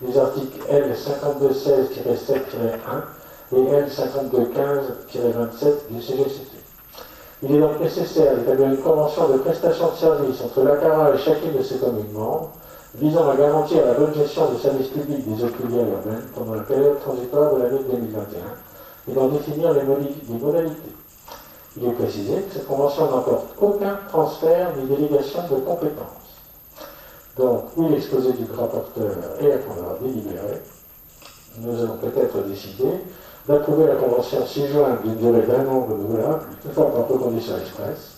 des articles L 5216-7-1 et L 5215-27 du CGCT. Il est donc nécessaire d'établir une convention de prestation de services entre l'ACARA et chacune de ses communes membres, visant à garantir la bonne gestion des services publics des eaux pluviales urbaines pendant la période transitoire de l'année 2021 et d'en définir les modalités. Il est précisé que cette convention n'emporte aucun transfert ni délégation de compétences. Donc, où l'exposé du rapporteur est à qu'on a délibéré, nous allons peut-être décider d'approuver la convention ci-jointe d'une durée d'un an renouvelable, toutefois par conditions express,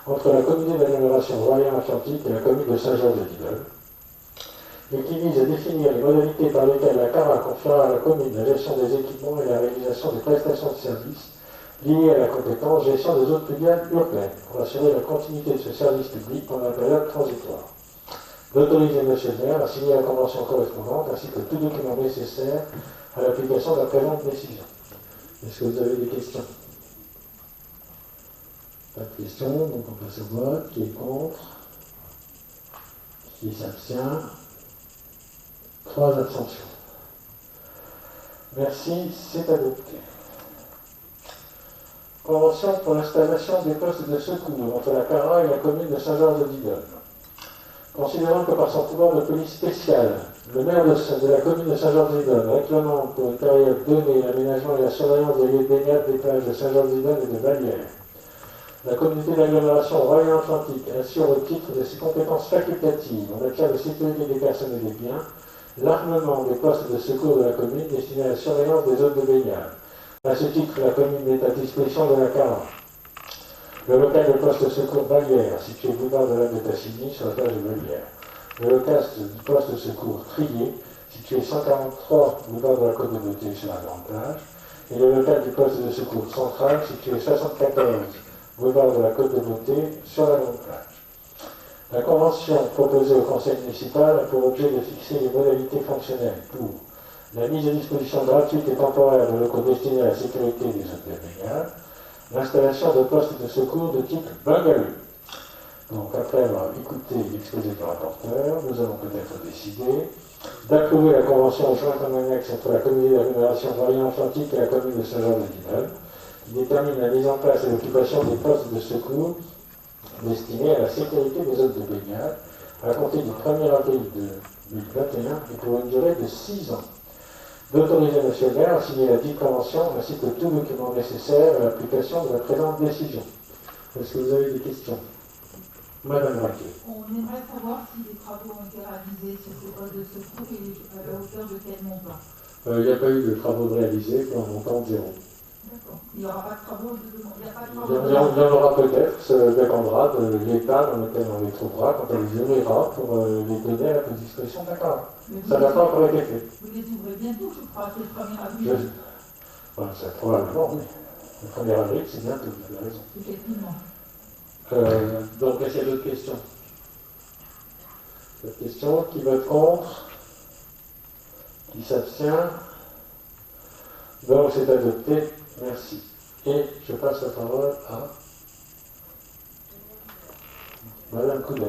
entre la communauté d'agglomération Royan-Atlantique et la commune de Saint-Georges-de-Didol, et qui vise à définir les modalités par lesquelles la CARA confiera à la commune la gestion des équipements et la réalisation des prestations de services liées à la compétence gestion des eaux pluviales urbaines pour assurer la continuité de ce service public pendant la période transitoire. D'autoriser M. le maire à signer la convention correspondante ainsi que tout document nécessaire à l'application de la présente décision. Est-ce que vous avez des questions? Pas de questions, donc on passe au vote. Qui est contre? Qui s'abstient? 3 abstentions. Merci, c'est adopté. Convention pour l'installation des postes de secours entre la CARA et la commune de Saint-Georges-de-Didol. Considérant que par son pouvoir de police spéciale, le maire de la commune de Saint-Georges-de-Didol réclamant pour une période donnée l'aménagement et la surveillance des lieux de baignade des plages de Saint-Georges-de-Didol et de Vallières, la communauté d'agglomération Royan-Atlantique assure au titre de ses compétences facultatives en matière de sécurité des personnes et des biens l'armement des postes de secours de la commune destinés à la surveillance des zones de baignade. À ce titre, la commune met à disposition de la CARA le local de poste de secours Vallières, situé boulevard de la de Tassigny, sur la plage de Vallières. Le local du poste de secours Trier, situé 143 boulevard de la Côte de Beauté, sur la grande plage. Et le local du poste de secours central, situé 74 boulevard de la Côte de Beauté, sur la grande plage. La convention proposée au conseil municipal a pour objet de fixer les modalités fonctionnelles pour la mise à disposition gratuite et temporaire de locaux destinés à la sécurité des zones de baignade, l'installation de postes de secours de type bungalow. Donc, après avoir écouté l'exposé du rapporteur, nous allons peut-être décider d'approuver la convention jointe en annexe entre la communauté d'agglomération Royan-Atlantique et la commune de Saint-Georges-de-Didol, qui détermine la mise en place et l'occupation des postes de secours destinés à la sécurité des zones de baignade à compter du 1er avril 2021 et pour une durée de 6 ans. D'autoriser M. le maire à signer la dite convention ainsi que tout document nécessaire à l'application de la présente décision. Est-ce que vous avez des questions? Madame Raquet. On aimerait savoir si les travaux ont été réalisés sur ces postes de secours et à la hauteur de quel montant. Il n'y a pas eu de travaux réalisés pour un montant de 0. D'accord. Il n'y aura pas de travaux il n'y a pas de Il travaux y en aura peut-être, ça dépendra de l'état dans lequel on les trouvera quand on les ouvrira pour les donner à la disposition de la CARA. Ça n'a pas encore été fait. Vous les ouvrez bientôt, je crois, c'est le 1er avril. Voilà, c'est probablement, oui. Le 1er avril, c'est bientôt, vous avez raison. Effectivement. Donc, est-ce qu'il y a d'autres questions? D'autres questions? Qui vote contre? Qui s'abstient? Donc, c'est adopté. Merci. Et je passe la parole à Madame Couder.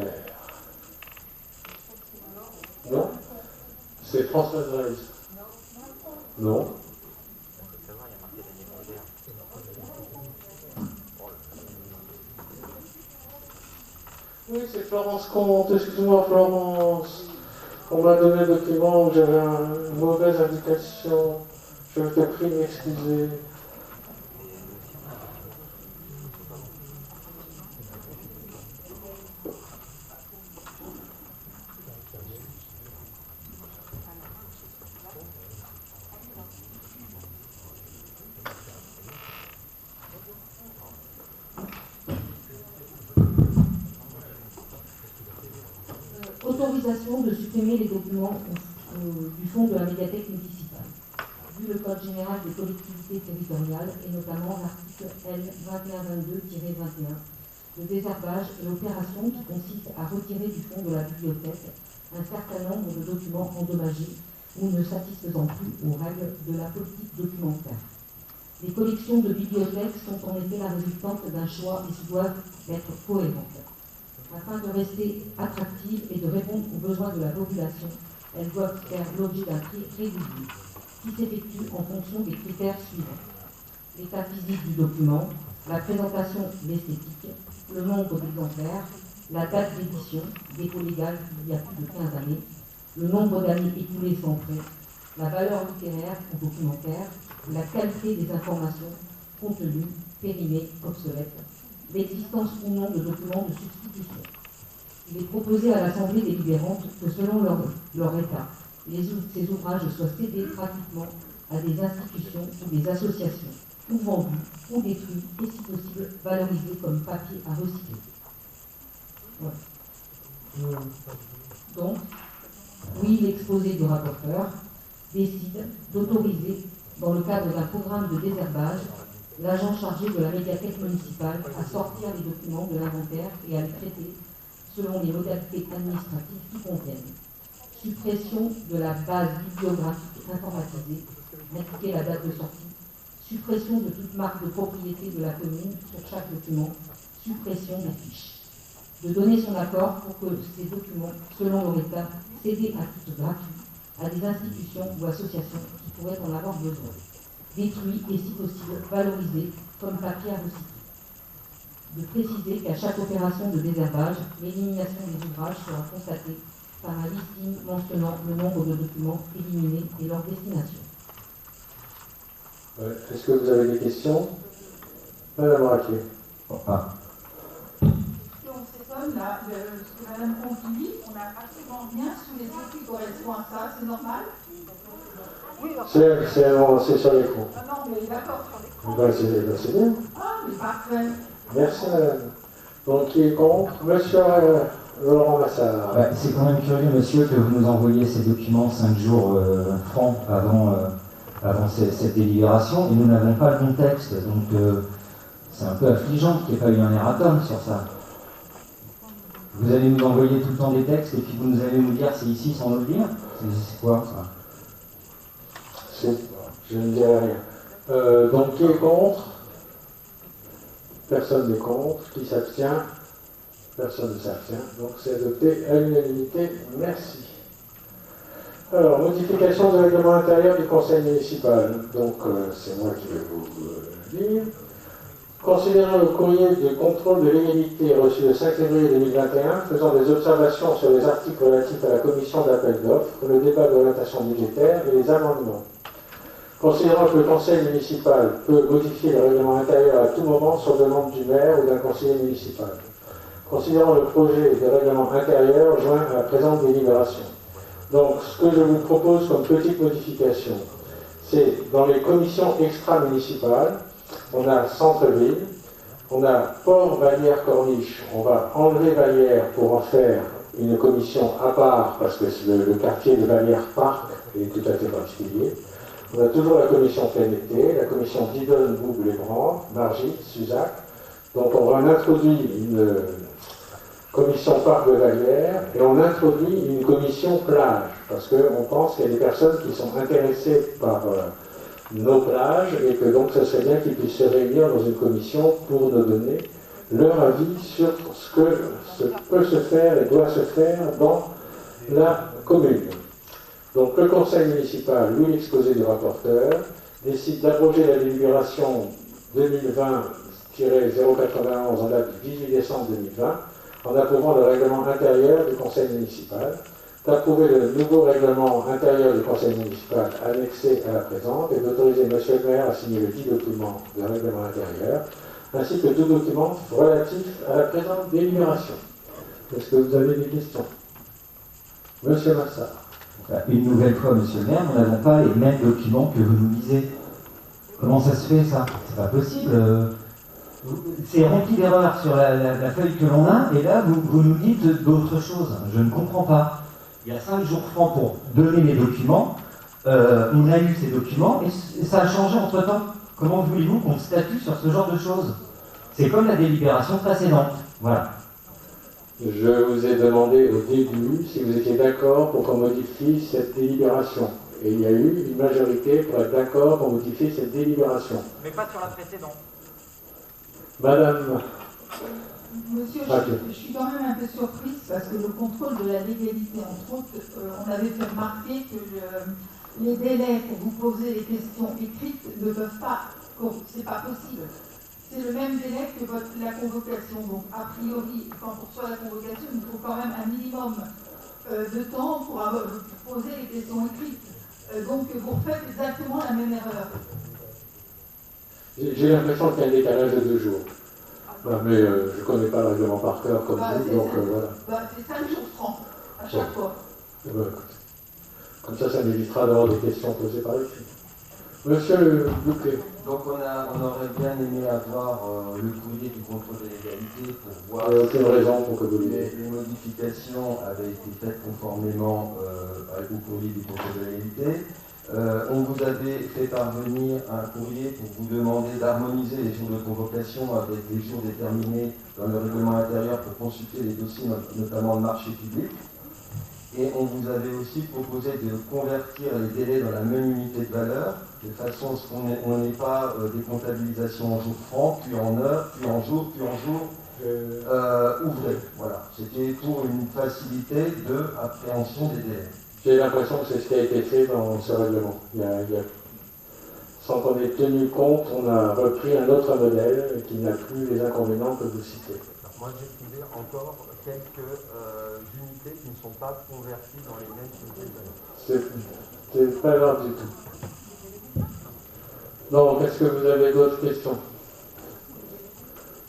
Non? C'est Françoise Reiss. Non? Oui, c'est Florence Comte. Excuse-moi, Florence. On m'a donné un document où j'avais une mauvaise indication. Je te prie de m'excuser. Autorisation de supprimer les documents du fonds de la médiathèque municipale. Vu le Code général des collectivités territoriales et notamment l'article L 2122-21, le désherbage est l'opération qui consiste à retirer du fond de la bibliothèque un certain nombre de documents endommagés ou ne satisfaisant plus aux règles de la politique documentaire. Les collections de bibliothèques sont en effet la résultante d'un choix et doivent être cohérentes. Afin de rester attractives et de répondre aux besoins de la population, elles doivent faire l'objet d'un prix régulier qui s'effectue en fonction des critères suivants: l'état physique du document, la présentation, l'esthétique, le nombre d'exemplaires, la date d'édition, dépôt légal il y a plus de 15 années, le nombre d'années écoulées sans frais, la valeur littéraire ou documentaire, la qualité des informations, contenues, périmées, obsolètes, l'existence ou non de documents de substitution. Il est proposé à l'Assemblée délibérante que selon leur état, ces ouvrages soient cédés gratuitement à des institutions ou des associations, ou vendus, ou détruits, et si possible valorisés comme papier à recycler. Voilà. Donc, oui, l'exposé du rapporteur décide d'autoriser, dans le cadre d'un programme de désherbage, l'agent chargé de la médiathèque municipale à sortir les documents de l'inventaire et à les traiter selon les modalités administratives qui conviennent. Suppression de la base bibliographique informatisée, indiquer la date de sortie, suppression de toute marque de propriété de la commune sur chaque document, suppression des fiches. De donner son accord pour que ces documents, selon leur état, cédés à titre gratuit à des institutions ou associations qui pourraient en avoir besoin, détruits et si possible valorisés comme papier à recycler. De préciser qu'à chaque opération de désherbage, l'élimination des ouvrages sera constatée par un listing mentionnant le nombre de documents éliminés et leur destination. Est-ce que vous avez des questions? Madame Raquier. Ah. Donc cet homme-là, ce que Madame Conquilly, on n'a absolument rien sous les yeux qui correspond à ça, c'est normal? Oui, C'est sur l'écran. Ah non, mais d'accord, sur l'écran. C'est bien. Ah, mais parfait. Merci madame. Donc qui est contre? Monsieur Laurent Massard. C'est quand même curieux, monsieur, que vous nous envoyiez ces documents 5 jours francs avant cette délibération, et nous n'avons pas le contexte, donc c'est un peu affligeant qu'il n'y ait pas eu un erratum sur ça. Vous allez nous envoyer tout le temps des textes, et puis vous nous allez nous dire c'est ici sans nous le dire? C'est quoi ça? Je ne dirai rien. Donc qui est contre? Personne n'est contre. Qui s'abstient? Personne ne s'abstient. Donc c'est adopté à l'unanimité. Merci. Alors, modification du règlement intérieur du conseil municipal. Donc c'est moi qui vais vous dire. Considérant le courrier de contrôle de l'égalité reçu le 5 février 2021, faisant des observations sur les articles relatifs à la commission d'appel d'offres, le débat d'orientation budgétaire et les amendements. Considérant que le conseil municipal peut modifier le règlement intérieur à tout moment sur demande du maire ou d'un conseiller municipal. Considérant le projet de règlement intérieur joint à la présente délibération. Donc, ce que je vous propose comme petite modification, c'est dans les commissions extra-municipales, on a centre-ville, on a port, Vallière, Corniche, on va enlever Vallière pour en faire une commission à part, parce que le quartier de Vallière Parc est tout à fait particulier. On a toujours la commission plein été, la commission Didonne, Bouble et Brand, Margit, Suzac. Donc on va introduire une commission parc de Vallière et on introduit une commission plage, parce qu'on pense qu'il y a des personnes qui sont intéressées par nos plages et que donc ce serait bien qu'ils puissent se réunir dans une commission pour nous donner leur avis sur ce que peut se faire et doit se faire dans la commune. Donc le conseil municipal, louis l'exposé du rapporteur, décide d'abroger la délibération 2020-091 en date du 18 décembre 2020 en approuvant le règlement intérieur du conseil municipal, d'approuver le nouveau règlement intérieur du conseil municipal annexé à la présente et d'autoriser M. le maire à signer le dit document de règlement intérieur, ainsi que tout document relatif à la présente délibération. Est-ce que vous avez des questions? Monsieur Massard. Une nouvelle fois, monsieur le maire, nous n'avons pas les mêmes documents que vous nous lisez. Comment ça se fait, ça? C'est pas possible. C'est rempli d'erreurs sur la feuille que l'on a, et là, vous nous dites d'autres choses. Je ne comprends pas. Il y a 5 jours francs pour donner les documents. On a eu ces documents, et ça a changé entre-temps. Comment voulez-vous qu'on statue sur ce genre de choses? C'est comme la délibération précédente. Voilà. Je vous ai demandé au début si vous étiez d'accord pour qu'on modifie cette délibération. Et il y a eu une majorité pour être d'accord pour modifier cette délibération. Mais pas sur la précédente. Madame, Monsieur, je suis quand même un peu surprise parce que le contrôle de la légalité, entre autres, on avait fait remarquer que les délais pour vous poser les questions écrites ne peuvent pas, c'est pas possible. C'est le même délai que la convocation. Donc, a priori, quand on reçoit la convocation, il faut quand même un minimum de temps pour poser les questions écrites. Donc, vous refaites exactement la même erreur. j'ai l'impression qu'il y a un décalage de 2 jours. Bah, mais je ne connais pas le règlement par cœur comme vous, donc voilà. C'est 5 jours 30 à chaque fois. Bah, comme ça m'évitera d'avoir des questions posées par écrit. Monsieur Bouquet. Donc on aurait bien aimé avoir le courrier du contrôle de légalité pour voir Il n'y a aucune raison pour que vous les modifications avaient été faites conformément au courrier du contrôle de légalité. On vous avait fait parvenir un courrier pour vous demander d'harmoniser les jours de convocation avec les jours déterminés dans le règlement intérieur pour consulter les dossiers, notamment le marché public. Et on vous avait aussi proposé de convertir les délais dans la même unité de valeur, de façon à ce qu'on n'ait pas des comptabilisations en jours francs, puis en heures, puis en jours, ouvrés. Voilà. C'était pour une facilité d'appréhension des délais. J'ai l'impression que c'est ce qui a été fait dans ce règlement. Sans qu'on ait tenu compte, on a repris un autre modèle qui n'a plus les inconvénients que vous citez. Moi, j'ai trouvé encore quelques unités qui ne sont pas converties dans les mêmes unités de valeur. C'est pas grave du tout. Donc, est-ce que vous avez d'autres questions?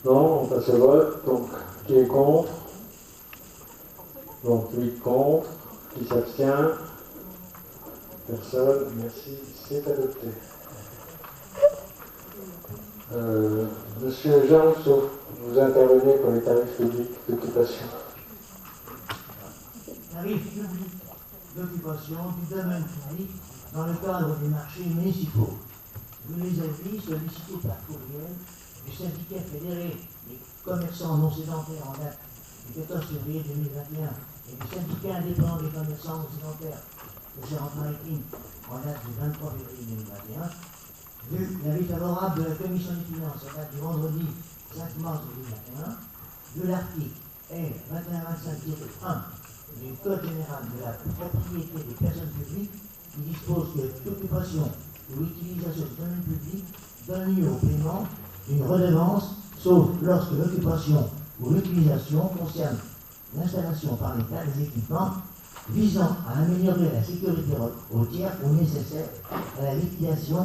Non, on passe au vote. Donc, qui est contre? Donc, 8 contre. Qui s'abstient? Personne. Merci. C'est adopté. Monsieur Jarousseau, vous intervenez pour les tarifs publics d'occupation. Tarifs publics d'occupation du domaine public dans le cadre des marchés municipaux. Vous les avez sollicités par courriel du syndicat fédéré des commerçants non sédentaires en date du 14 février 2021 et du syndicat indépendant des commerçants non sédentaires de Charente-Maritime en date du 23 février 2021. Vu l'avis favorable de la Commission des finances en date du vendredi 5 mars 2021, de l'article L 2125-1 du Code général de la propriété des personnes publiques qui dispose que l'occupation ou l'utilisation du domaine public donne lieu au paiement d'une redevance, sauf lorsque l'occupation ou l'utilisation concerne l'installation par l'État des équipements visant à améliorer la sécurité routière ou nécessaire à la liquidation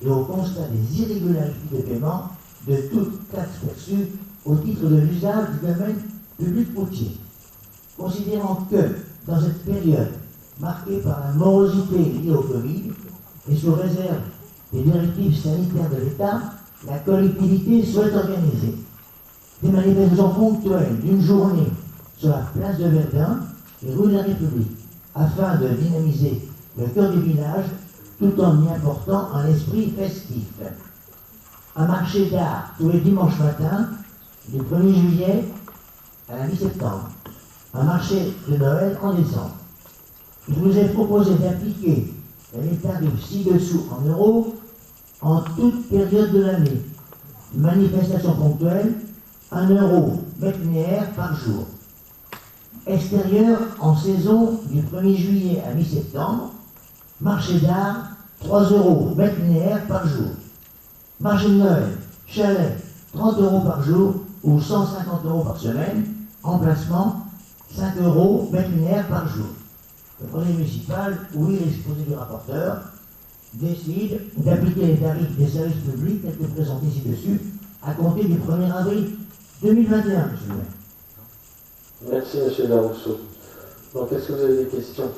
et au constat des irrégularités de paiement de toute taxe perçue au titre de l'usage du domaine public routier. Considérant que, dans cette période marquée par la morosité liée au Covid et sous réserve des directives sanitaires de l'État, la collectivité souhaite organiser des manifestations ponctuelles d'une journée sur la place de Verdun et rue de la République, afin de dynamiser le cœur du village tout en y apportant un esprit festif. Un marché d'art tous les dimanches matins, du 1er juillet à la mi-septembre. Un marché de Noël en décembre. Il vous est proposé d'appliquer les tarifs ci-dessous en euros en toute période de l'année. Manifestation ponctuelle, 1 euro mètre linéaire par jour. Extérieur en saison du 1er juillet à mi-septembre. Marché d'art, 3 euros mètre linéaire par jour. Marché de Noël, chalet, 30 euros par jour ou 150 euros par semaine. Emplacement, 5 euros mètre linéaire par jour. Le conseil municipal, oui, l'exposé du rapporteur, décide d'appliquer les tarifs des services publics tels que présentés ci-dessus à compter du 1er avril 2021, monsieur le maire. Merci, monsieur Larousseau. Donc, est-ce que vous avez des questions?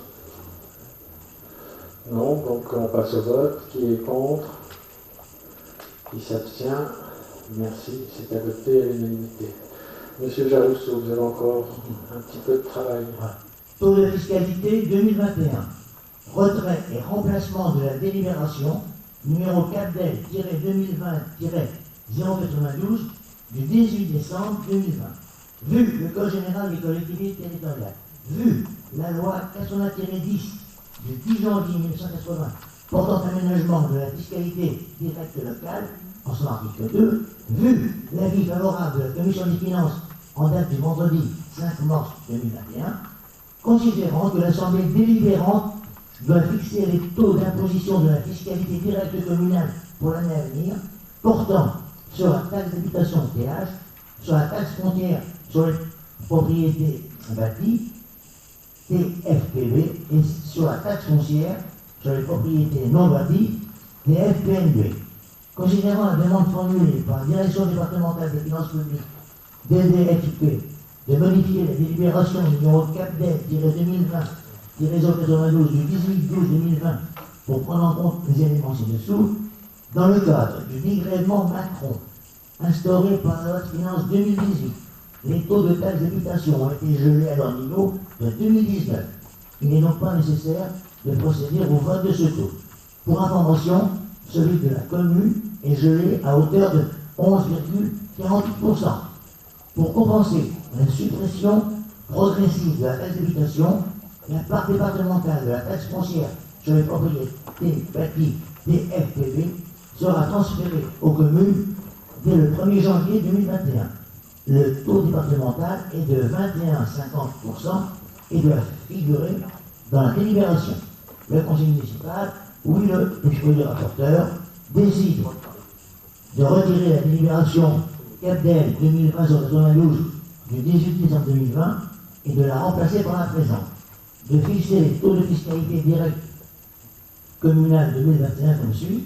Non, donc on passe au vote. Qui est contre? Qui s'abstient? Merci, c'est adopté à l'unanimité. Monsieur Jarousseau, vous avez encore un petit peu de travail. Taux de fiscalité 2021. Retrait et remplacement de la délibération numéro 4DEL-2020-092 du 18 décembre 2020. Vu le Code général des collectivités territoriales, vu la loi 80-10 du 10 janvier 1980 portant aménagement de la fiscalité directe locale, en son article 2, vu l'avis favorable de la Commission des finances en date du vendredi 5 mars 2021, considérant que l'Assemblée délibérante doit fixer les taux d'imposition de la fiscalité directe communale pour l'année à venir, portant sur la taxe d'habitation péage, sur la taxe foncière sur les propriétés bâties, TFPB, et sur la taxe foncière sur les propriétés non bâties, TFPNB. Considérant la demande formulée par la Direction départementale des finances publiques, DDFIP, de modifier la délibération numéro 4D-2020-092 du 18/12/2020 pour prendre en compte les éléments ci-dessous, dans le cadre du dégrèvement Macron instauré par la loi de finances 2018, les taux de taxe d'habitation ont été gelés à leur niveau de 2019. Il n'est donc pas nécessaire de procéder au vote de ce taux. Pour information, celui de la commune est gelé à hauteur de 11,48%. Pour compenser la suppression progressive de la taxe d'habitation, la part départementale de la taxe foncière sur les propriétés bâties TFPB sera transférée aux communes dès le 1er janvier 2021. Le taux départemental est de 21,50% et doit figurer dans la délibération. Le conseil municipal ou le rapporteur décide de retirer la délibération 4DL 2020-092 du 18 décembre 2020 et de la remplacer par la présente. De fixer les taux de fiscalité directe communale 2021 comme suit.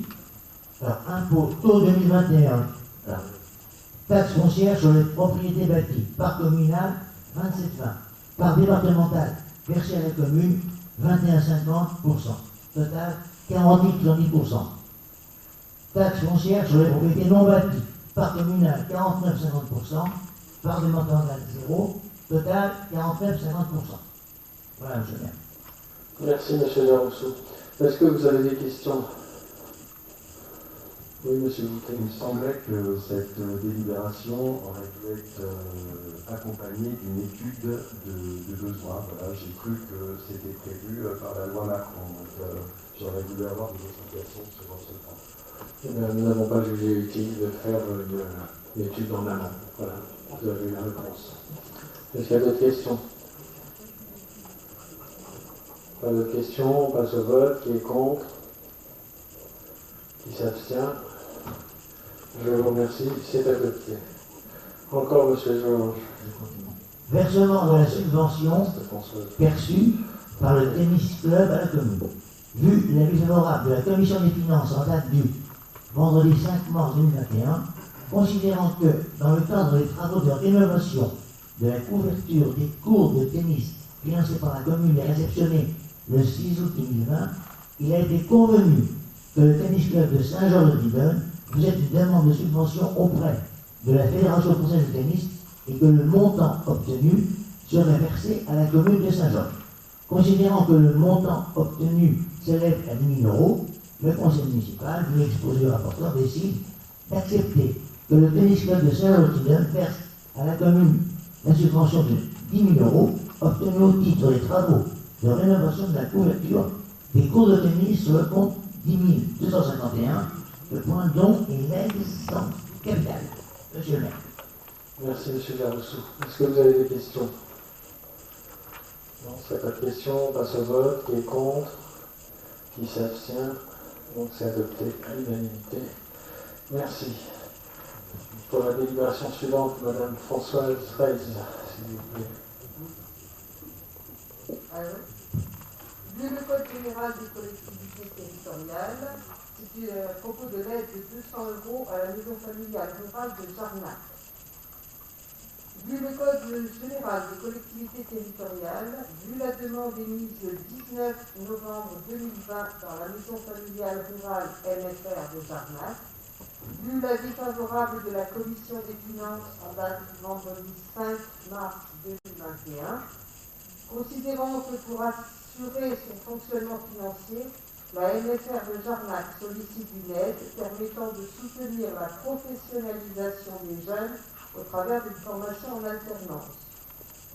Alors, impôt taux 2021. Alors, taxe foncière sur les propriétés bâties. Part communale, 27,20. Part départementale, versée à la commune, 21,50%. Total, 48,10%. Taxe foncière sur les propriétés non bâties. Part communale, 49,50%. Part départementale, 0. Total, 49,50%. Voilà, monsieur le maire. Merci, monsieur Jaroussou. Est-ce que vous avez des questions? Oui, monsieur Boutet. Il me semblait que cette délibération aurait dû être accompagnée d'une étude de besoin. Voilà, j'ai cru que c'était prévu par la loi Macron. Donc, j'aurais voulu avoir des explications sur ce point. Eh bien, nous n'avons pas jugé utile de faire une étude en amont. Voilà, vous avez eu la réponse. Est-ce qu'il y a d'autres questions? Pas d'autres questions, on passe au vote. Qui est contre? Qui s'abstient? Je vous remercie, c'est adopté. Encore, monsieur Georges. Versement de la subvention perçue par le tennis club à la commune. Vu l'avis favorable de la Commission des finances en date du vendredi 5 mars 2021, considérant que, dans le cadre des travaux de rénovation de la couverture des cours de tennis financés par la commune et réceptionnés le 6 août 2020, il a été convenu que le tennis club de Saint-Georges-de-Didonne faisait une demande de subvention auprès de la Fédération française de tennis et que le montant obtenu serait versé à la commune de Saint-Georges. Considérant que le montant obtenu s'élève à 10 000 euros, le conseil municipal, vu l'exposé au rapporteur, décide d'accepter que le tennis club de Saint-Georges-de-Didonne verse à la commune la subvention de 10 000 euros obtenue au titre des travaux de rénovation de la couverture des cours de tennis sur le compte 10 251, le point don et l'aide sans capital. Monsieur le maire. Merci, monsieur Jaroussou. Est-ce que vous avez des questions? Non, s'il n'y a pas de questions, on passe au vote. Qui est contre? Qui s'abstient? Donc c'est adopté à l'unanimité. Merci. Pour la délibération suivante, madame Françoise Reiss, s'il vous plaît. Vu le Code général des collectivités territoriales, c'est à propos de l'aide de 200 € à la maison familiale rurale de Jarnac. Vu le Code général des collectivités territoriales, vu la demande émise le 19 novembre 2020 par la maison familiale rurale MFR de Jarnac, vu l'avis favorable de la Commission des finances en date du vendredi 5 mars 2021, considérant que pour assurer son fonctionnement financier, la MFR de Jarnac sollicite une aide permettant de soutenir la professionnalisation des jeunes au travers d'une formation en alternance.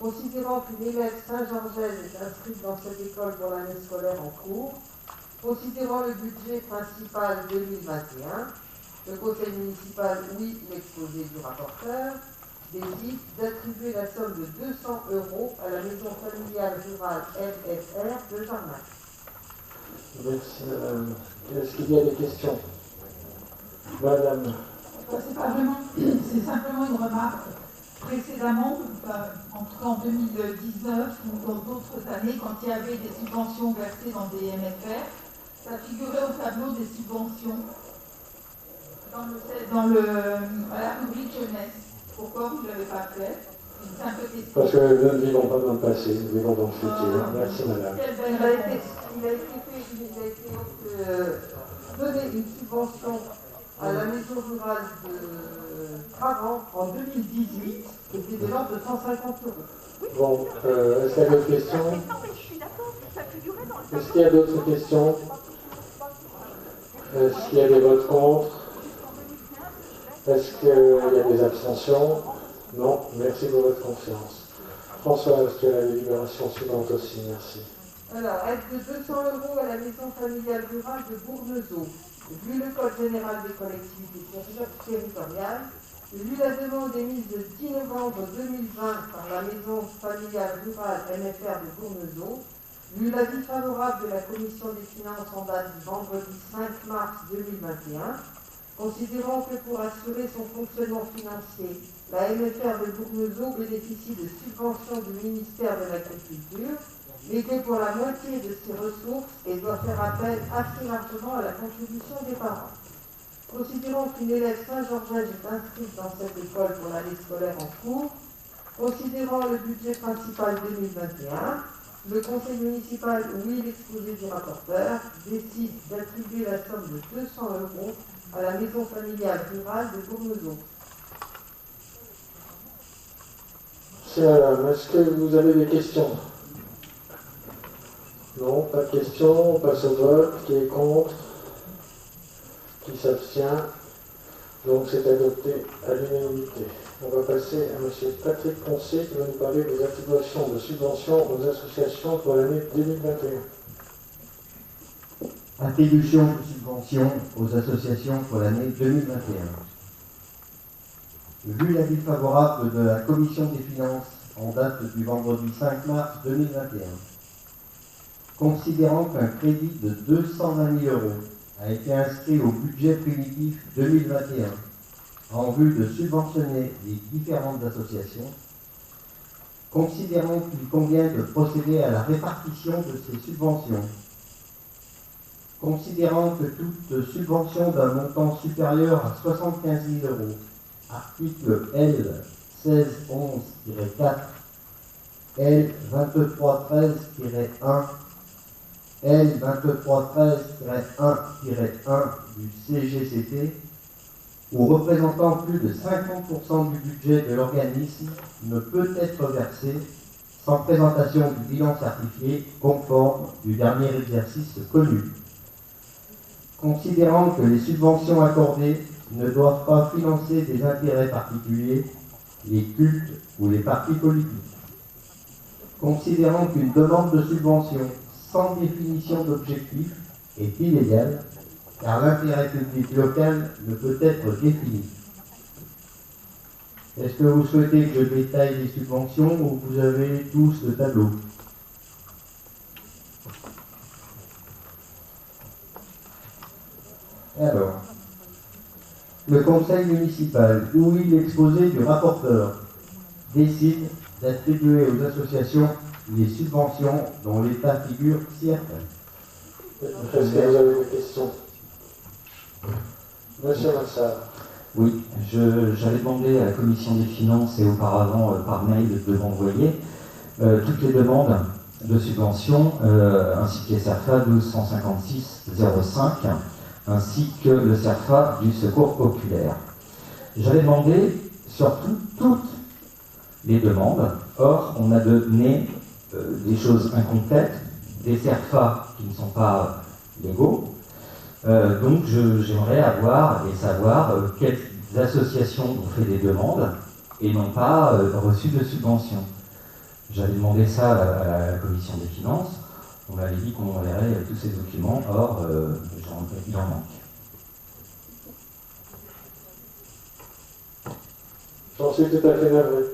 considérant qu'une élève Saint-Georgèse est inscrite dans cette école pour l'année scolaire en cours, considérant le budget principal 2021, le conseil municipal, oui, l'exposé du rapporteur, décide d'attribuer la somme de 200 € à la maison familiale rurale MFR de Jarnac. Merci, madame. Est-ce qu'il y a des questions? Madame. C'est simplement une remarque. Précédemment, en tout cas en 2019 ou dans d'autres années, quand il y avait des subventions versées dans des MFR, ça figurait au tableau des subventions à la rubrique jeunesse. Pourquoi vous ne l'avez pas fait? Une simple question. Parce que nous ne vivons pas dans le passé, nous vivons dans le futur. Merci, madame. Il a été donné une subvention à la maison rurale de Cravant en 2018, qui était de l'ordre de 150 €. Bon, est-ce qu'il y a d'autres questions? Non, mais je suis d'accord, ça figurait dans le Est-ce qu'il y a d'autres questions? Est-ce qu'il y a des votes contre? Est-ce qu'il y a des abstentions? Non, merci pour votre confiance. François, est-ce qu'il y a la délibération suivante aussi? Merci. Alors, aide de 200 € à la maison familiale rurale de Bournezeau. Vu le Code général des collectivités territoriales, vu la demande émise le 10 novembre 2020 par la maison familiale rurale MFR de Bournezeau, vu l'avis favorable de la commission des finances en date du vendredi 5 mars 2021, considérant que pour assurer son fonctionnement financier, la MFR de Bournezeau bénéficie de subventions du ministère de l'Agriculture, mais que pour la moitié de ses ressources, elle doit faire appel assez largement à la contribution des parents. Considérant qu'une élève Saint-Georgèse est inscrite dans cette école pour l'année scolaire en cours, considérant le budget principal 2021, le conseil municipal, oui, l'exposé du rapporteur, décide d'attribuer la somme de 200 € à la maison familiale rurale de Bournezeau. Madame, est-ce que vous avez des questions? Non, pas de questions. On passe au vote. Qui est contre? Qui s'abstient? Donc c'est adopté à l'unanimité. On va passer à M. Patrick Poncé qui va nous parler des attributions de subventions aux associations pour l'année 2021. Attribution de subventions aux associations pour l'année 2021. Vu l'avis favorable de la Commission des finances en date du vendredi 5 mars 2021, considérant qu'un crédit de 220 000 € a été inscrit au budget primitif 2021 en vue de subventionner les différentes associations, considérant qu'il convient de procéder à la répartition de ces subventions, considérant que toute subvention d'un montant supérieur à 75 000 €, article L. 1611-4, L. 2313-1, L. 2313-1-1 du CGCT, ou représentant plus de 50% du budget de l'organisme, ne peut être versé sans présentation du bilan certifié conforme du dernier exercice connu. Considérant que les subventions accordées ne doivent pas financer des intérêts particuliers, les cultes ou les partis politiques. Considérant qu'une demande de subvention sans définition d'objectif est illégale, car l'intérêt public local ne peut être défini. Est-ce que vous souhaitez que je détaille les subventions ou vous avez tous le tableau? Alors, le conseil municipal, ouï l'exposé du rapporteur, décide d'attribuer aux associations les subventions dont l'État figure ci-après. Est-ce que vous avez des questions? Monsieur Massard. Oui, j'avais demandé à la commission des finances et auparavant par mail de m'envoyer toutes les demandes de subventions ainsi que les CERFA 1256-05 ainsi que le CERFA du Secours Populaire. J'avais demandé surtout toutes les demandes. Or, on a donné des choses incomplètes, des CERFA qui ne sont pas légaux. Donc, j'aimerais avoir et savoir quelles associations ont fait des demandes et n'ont pas reçu de subventions. J'avais demandé ça à la commission des finances. On m'avait dit qu'on enverrait tous ces documents, or il en manque. J'en suis tout à fait navré.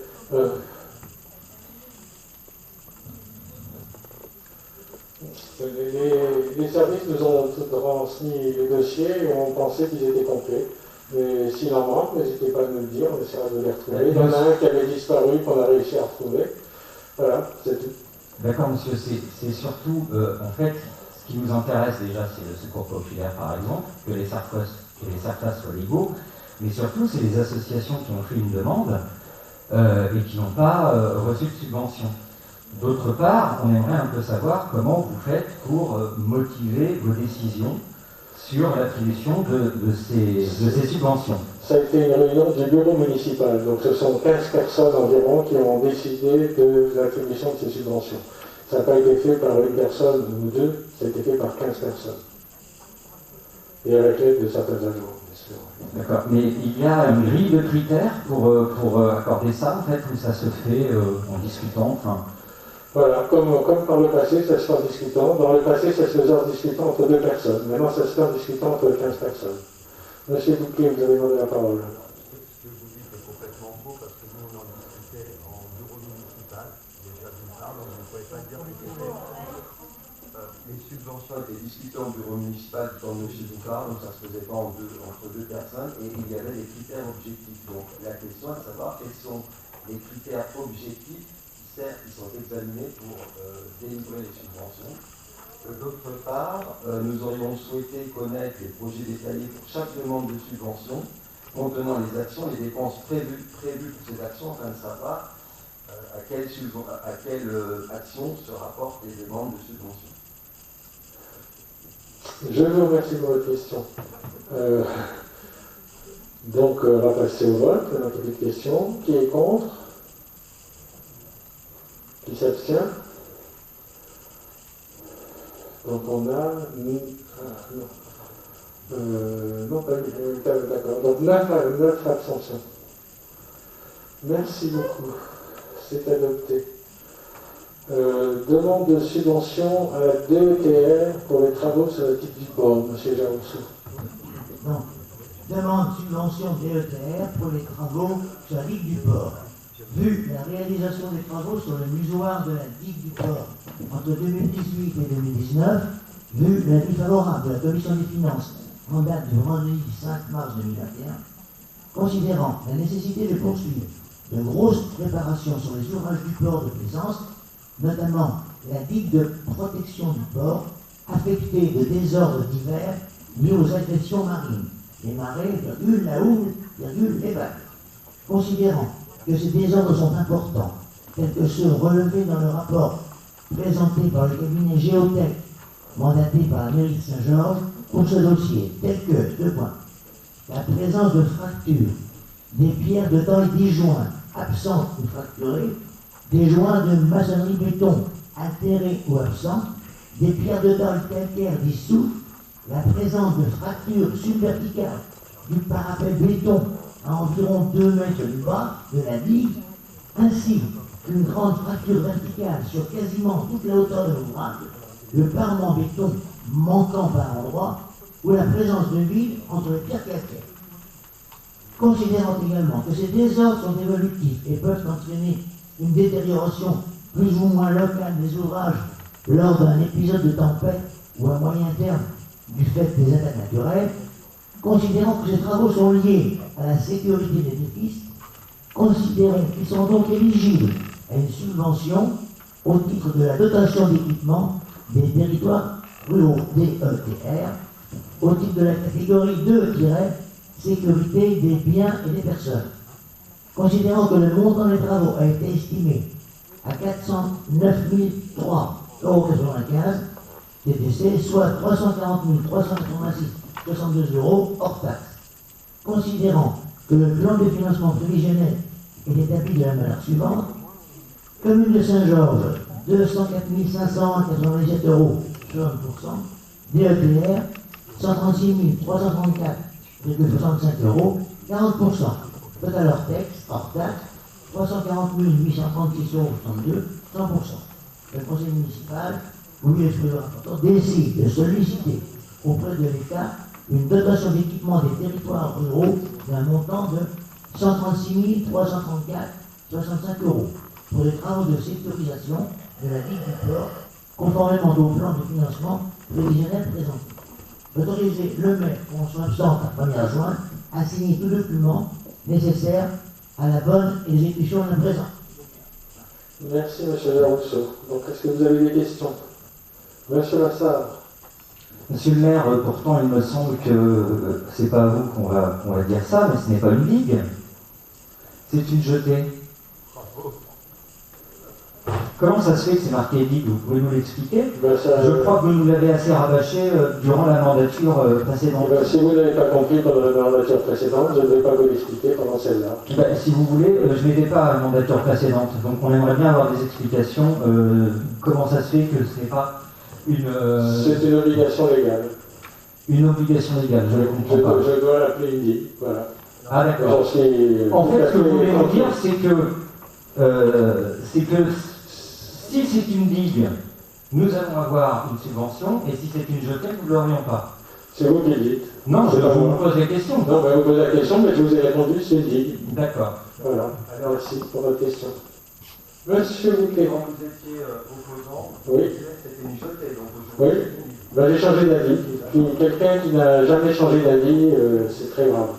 Les services nous ont transmis les dossiers et on pensait qu'ils étaient complets. Mais s'il en manque, n'hésitez pas à nous le dire, on essaiera de les retrouver. Il y en a un qui avait disparu, qu'on a réussi à retrouver. Voilà, c'est tout. D'accord, monsieur, c'est surtout, en fait, ce qui nous intéresse déjà, c'est le secours populaire, par exemple, que les SARFAS soient légaux, mais surtout, c'est les associations qui ont fait une demande et qui n'ont pas reçu de subvention. D'autre part, on aimerait un peu savoir comment vous faites pour motiver vos décisions sur l'attribution de ces subventions. Ça a été une réunion du bureau municipal, donc ce sont 15 personnes environ qui ont décidé de l'attribution de ces subventions. Ça n'a pas été fait par une personne ou deux, ça a été fait par 15 personnes. Et avec l'aide de certains agents, bien sûr. D'accord, mais il y a une grille de critères pour accorder ça, en fait, où ça se fait en discutant, enfin... Voilà, comme par le passé, ça se fait en discutant. Dans le passé, ça se faisait en discutant entre 2 personnes. Maintenant, ça se fait en discutant entre 15 personnes. Monsieur Bouquet, vous avez demandé la parole. Ce que vous dites est complètement faux parce que nous, on en discutait en bureau municipal, déjà d'une part, donc vous ne pouvez pas dire que c'était... Les subventions étaient discutées en bureau municipal du temps de M. Boucard, donc ça ne se faisait pas entre 2 personnes, et il y avait des critères objectifs. Donc la question est de savoir quels sont les critères objectifs qui sont examinés pour délivrer les subventions. D'autre part, nous aurions souhaité connaître les projets détaillés pour chaque demande de subvention, contenant les actions et les dépenses prévues pour ces actions, afin de savoir à quelle action se rapportent les demandes de subvention. Je vous remercie pour votre question. Donc, on va passer au vote. On n'a plus de questions. Qui est contre? Qui s'abstient? Donc on a... non, pas d'accord. Donc 9 abstentions. Merci beaucoup. C'est adopté. Demande de subvention à la DETR pour les travaux sur le titre du port, M. Jaroussou. Donc, demande subvention DETR pour les travaux sur la digue du port. Vu la réalisation des travaux sur le musoir de la digue du port entre 2018 et 2019, vu l'avis favorable de la Commission des finances en date du vendredi 5 mars 2021, considérant la nécessité de poursuivre de grosses préparations sur les ouvrages du port de plaisance, notamment la digue de protection du port, affectée de désordres divers liés aux agressions marines, les marées, la houle, les vagues. Considérant que ces désordres sont importants, tels que ceux relevés dans le rapport présenté par le cabinet Géotech, mandaté par la mairie de Saint-Georges, pour ce dossier, tels que, 2 points, la présence de fractures, des pierres de taille disjointes, absentes ou fracturées, des joints de maçonnerie béton, altérés ou absents, des pierres de taille calcaire dissoutes, la présence de fractures subverticales du parapet béton à environ 2 mètres du bas de la digue, ainsi qu'une grande fracture verticale sur quasiment toute la hauteur de l'ouvrage, le parement béton manquant par endroits, ou la présence de vide entre les pierres calcaires. Considérant également que ces désordres sont évolutifs et peuvent entraîner une détérioration plus ou moins locale des ouvrages lors d'un épisode de tempête ou à moyen terme du fait des attaques naturelles, considérant que ces travaux sont liés à la sécurité de l'édifice, considérons qu'ils sont donc éligibles à une subvention au titre de la dotation d'équipement des territoires ruraux DETR, au titre de la catégorie 2-sécurité des biens et des personnes. Considérant que le montant des travaux a été estimé à 409 003,95 € TTC, soit 340 386,62 € hors taxe. Considérant que le plan de financement prévisionnel est établi de la manière suivante: commune de Saint-Georges, 204 597 €, 60%, DETR, 136 334,65 €, 40%. Total hors taxe, 340 836,62 €, 100%. Le conseil municipal, ou l'exprimé rapporteur, décide de solliciter auprès de l'État une dotation d'équipement des territoires ruraux d'un montant de 136 334,65 € pour les travaux de sécurisation de la digue du port, conformément au plan de financement prévisionnel présenté. Autoriser le maire, en son absence à 1er juin, à signer tout document nécessaire à la bonne exécution d'un présent. Merci, monsieur Larousseau. Donc, est-ce que vous avez des questions? Monsieur Lassard. Monsieur le maire, pourtant, il me semble que c'est pas à vous qu'on va dire ça, mais ce n'est pas une digue. C'est une jetée. Comment ça se fait que c'est marqué digue? Vous pouvez nous l'expliquer? Je crois que vous nous l'avez assez rabâché durant la mandature précédente. Si vous n'avez pas compris pendant la mandature précédente, je ne vais pas vous l'expliquer pendant celle-là. Si vous voulez, je n'étais pas à la mandature précédente, donc on aimerait bien avoir des explications. Comment ça se fait que ce n'est pas une... C'est une obligation légale. Une obligation légale, je ne comprends pas. Je dois l'appeler une digue, voilà. Ah d'accord. En fait, ce que vous voulez nous dire, c'est que si c'est une digue, nous allons avoir une subvention, et si c'est une jetée, nous ne l'aurions pas. C'est vous qui le dites. Non, je vous pose la question. Non, vous posez la question, mais je vous ai répondu, c'est une digue. D'accord. Voilà. Alors, merci pour votre question. Monsieur Bouquet. Quand vous étiez opposant, oui. C'était une jetée, donc oui. Ben, j'ai changé d'avis. Puis quelqu'un qui n'a jamais changé d'avis, c'est très grave.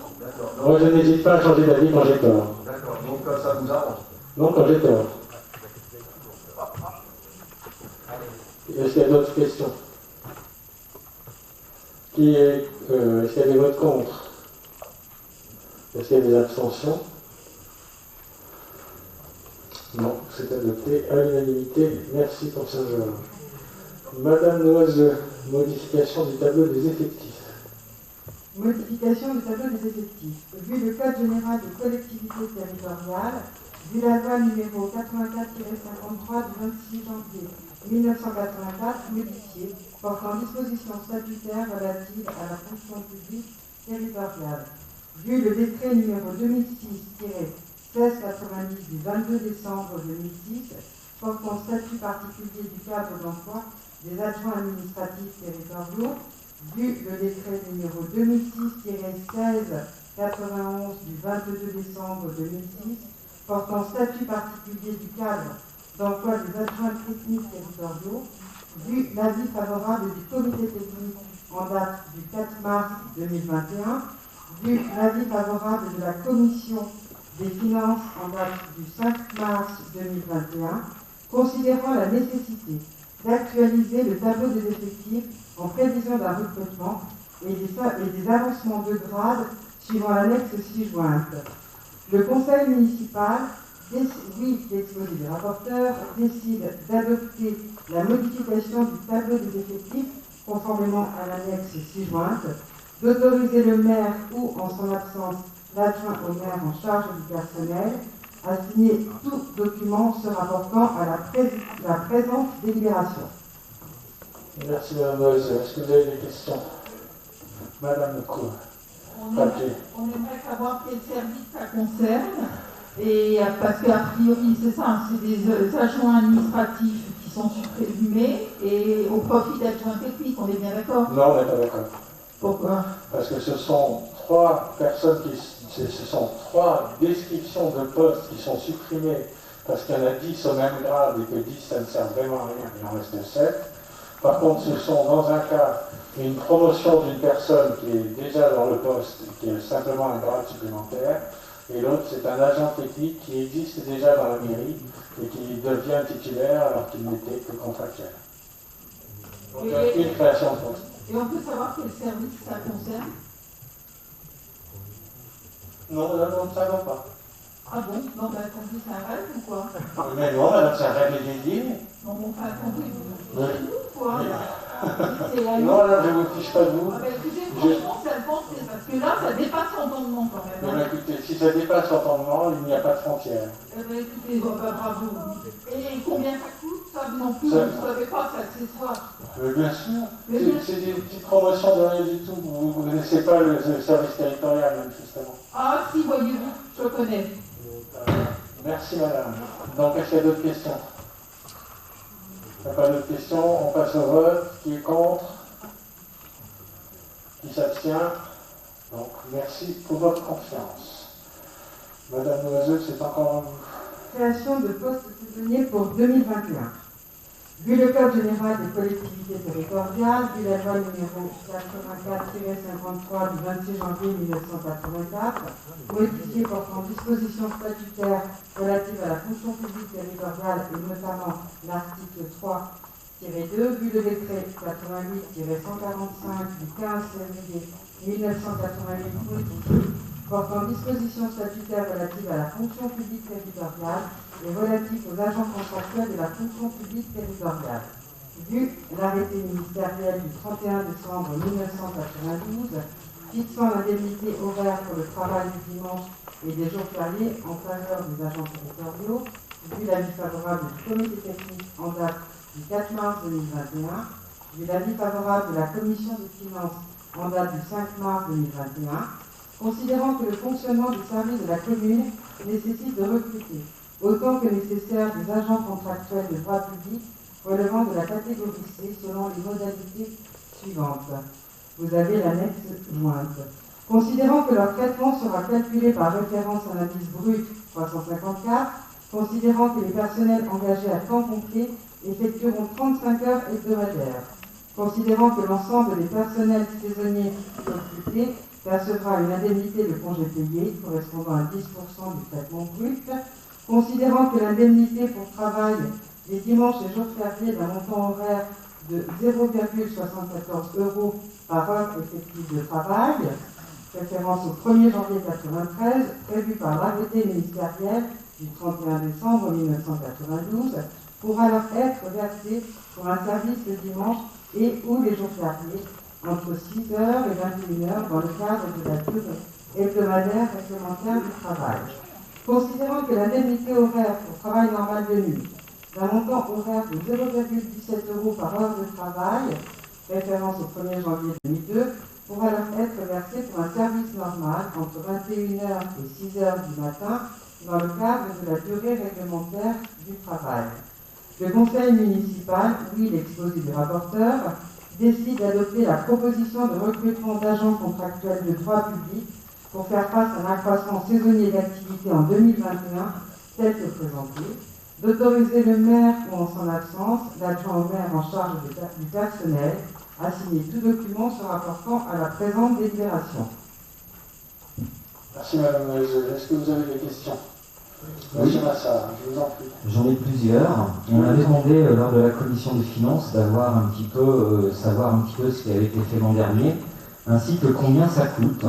Moi, je n'hésite pas à changer d'avis quand j'ai tort. D'accord, donc ça vous arrange? Non, quand j'ai tort. Est-ce qu'il y a d'autres questions? Est-ce qu'il y a des votes contre? Est-ce qu'il y a des abstentions? Non, c'est adopté à l'unanimité. Merci pour Saint-Georges. Madame Noiseux, modification du tableau des effectifs. Modification du tableau des effectifs. Vu le Code général des collectivités territoriales, vu la loi numéro 84-53 du 26 janvier 1984 modifiée, portant dispositions statutaires relatives à la fonction publique territoriale. Vu le décret numéro 2006-1690 du 22 décembre 2006, portant statut particulier du cadre d'emploi des adjoints administratifs territoriaux, vu le décret numéro 2006-1691 du 22 décembre 2006, portant statut particulier du cadre d'emploi des adjoints techniques territoriaux, vu l'avis favorable du comité technique en date du 4 mars 2021, vu l'avis favorable de la commission des finances en date du 5 mars 2021, considérant la nécessité d'actualiser le tableau des effectifs en prévision d'un recrutement et des avancements de grade suivant l'annexe ci-jointe. Le conseil municipal, oui, l'exposé des rapporteurs, décide d'adopter la modification du tableau des effectifs conformément à l'annexe ci-jointe, d'autoriser le maire ou, en son absence, l'adjoint au maire en charge du personnel à signer tout document se rapportant à la présente délibération. Merci Mme Noise. Est-ce que vous avez des questions? Madame Lecour. On aimerait savoir quel service ça concerne, et parce qu'a priori, c'est ça, c'est des agents administratifs qui sont supprimés et au profit d'adjoints techniques, on est bien d'accord? Non, on n'est pas d'accord. Pourquoi? Parce que ce sont trois personnes ce sont trois descriptions de postes qui sont supprimées parce qu'il y en a 10 au même grade et que 10 ça ne sert vraiment à rien, il en reste 7. Par contre, ce sont dans un cas une promotion d'une personne qui est déjà dans le poste, qui est simplement un grade supplémentaire, et l'autre c'est un agent technique qui existe déjà dans la mairie et qui devient titulaire alors qu'il n'était que contractuel. Donc une création de poste. Et on peut savoir quel service ça concerne? Non, là, on ne savons pas. Ah bon? Non, ben, attendez, c'est un rêve ou quoi? Mais non, madame, c'est un rêve dédié. Non, bon, enfin, attendez, vous Oui. quoi? Non, là, je ne vous fiche pas de vous. Ah ben, écoutez, franchement, ça le pensez, parce que là, ça dépasse l'entendement quand même. Non, mais écoutez, si ça dépasse l'entendement, il n'y a pas de frontière. Eh ben, écoutez, bravo. Et combien ça coûte? Ça, non plus, vous ne savez pas, c'est accessoire. Bien sûr. C'est des petites promotions de rien du tout. Vous ne connaissez pas le service territorial, manifestement. Ah, si, voyez-vous, je connais. Merci. Donc, est-ce qu'il y a d'autres questions? Il n'y a pas d'autres questions, on passe au vote. Qui est contre? Qui s'abstient? Donc, merci pour votre confiance. Madame Loiseau, c'est encore à vous. Création de postes saisonniers pour 2021. Vu le Code général des collectivités territoriales, vu la loi numéro 84-53 du 26 janvier 1984, modifiée portant dispositions statutaires relatives à la fonction publique territoriale et notamment l'article 3-2, vu le décret 88-145 du 15 février 1988 modifié, portant dispositions statutaires relatives à la fonction publique territoriale et relatifs aux agents contractuels de la fonction publique territoriale. Vu l'arrêté ministériel du 31 décembre 1992 fixant l'indemnité horaire pour le travail du dimanche et des jours fériés en faveur des agents territoriaux, vu l'avis favorable du comité technique en date du 4 mars 2021, vu l'avis favorable de la commission des finances en date du 5 mars 2021, considérant que le fonctionnement du service de la commune nécessite de recruter autant que nécessaire des agents contractuels de droit public relevant de la catégorie C selon les modalités suivantes. Vous avez l'annexe jointe. Considérant que leur traitement sera calculé par référence à l'indice brut 354, considérant que les personnels engagés à temps complet effectueront 35 heures hebdomadaires, considérant que l'ensemble des personnels saisonniers recrutés percevra une indemnité de congé payé correspondant à 10% du traitement brut, considérant que l'indemnité pour travail les dimanches et jours fériés d'un montant horaire de 0,74 € par heure effective de travail, référence au 1er janvier 1993, prévu par l'arrêté ministériel du 31 décembre 1992, pourra leur être versé pour un service le dimanche et ou les jours fériés entre 6h et 21h dans le cadre de la durée hebdomadaire réglementaire du travail. Considérant que l'indemnité horaire pour travail normal de nuit d'un montant horaire de 0,17 € par heure de travail, référence au 1er janvier 2002, pourra leur être versé pour un service normal entre 21h et 6h du matin dans le cadre de la durée réglementaire du travail. Le conseil municipal, oui l'exposé du rapporteur, décide d'adopter la proposition de recrutement d'agents contractuels de droit public pour faire face à un accroissement saisonnier d'activité en 2021 tel que présenté, d'autoriser le maire ou en son absence, l'adjoint au maire en charge du personnel, à signer tout document se rapportant à la présente délibération. Merci Madame Loiseau. Est-ce que vous avez des questions? Monsieur Massard, je vous en prie. J'en ai plusieurs. On avait demandé lors de la commission des finances d'avoir un petit peu, savoir un petit peu ce qui avait été fait l'an dernier, ainsi que combien ça coûte.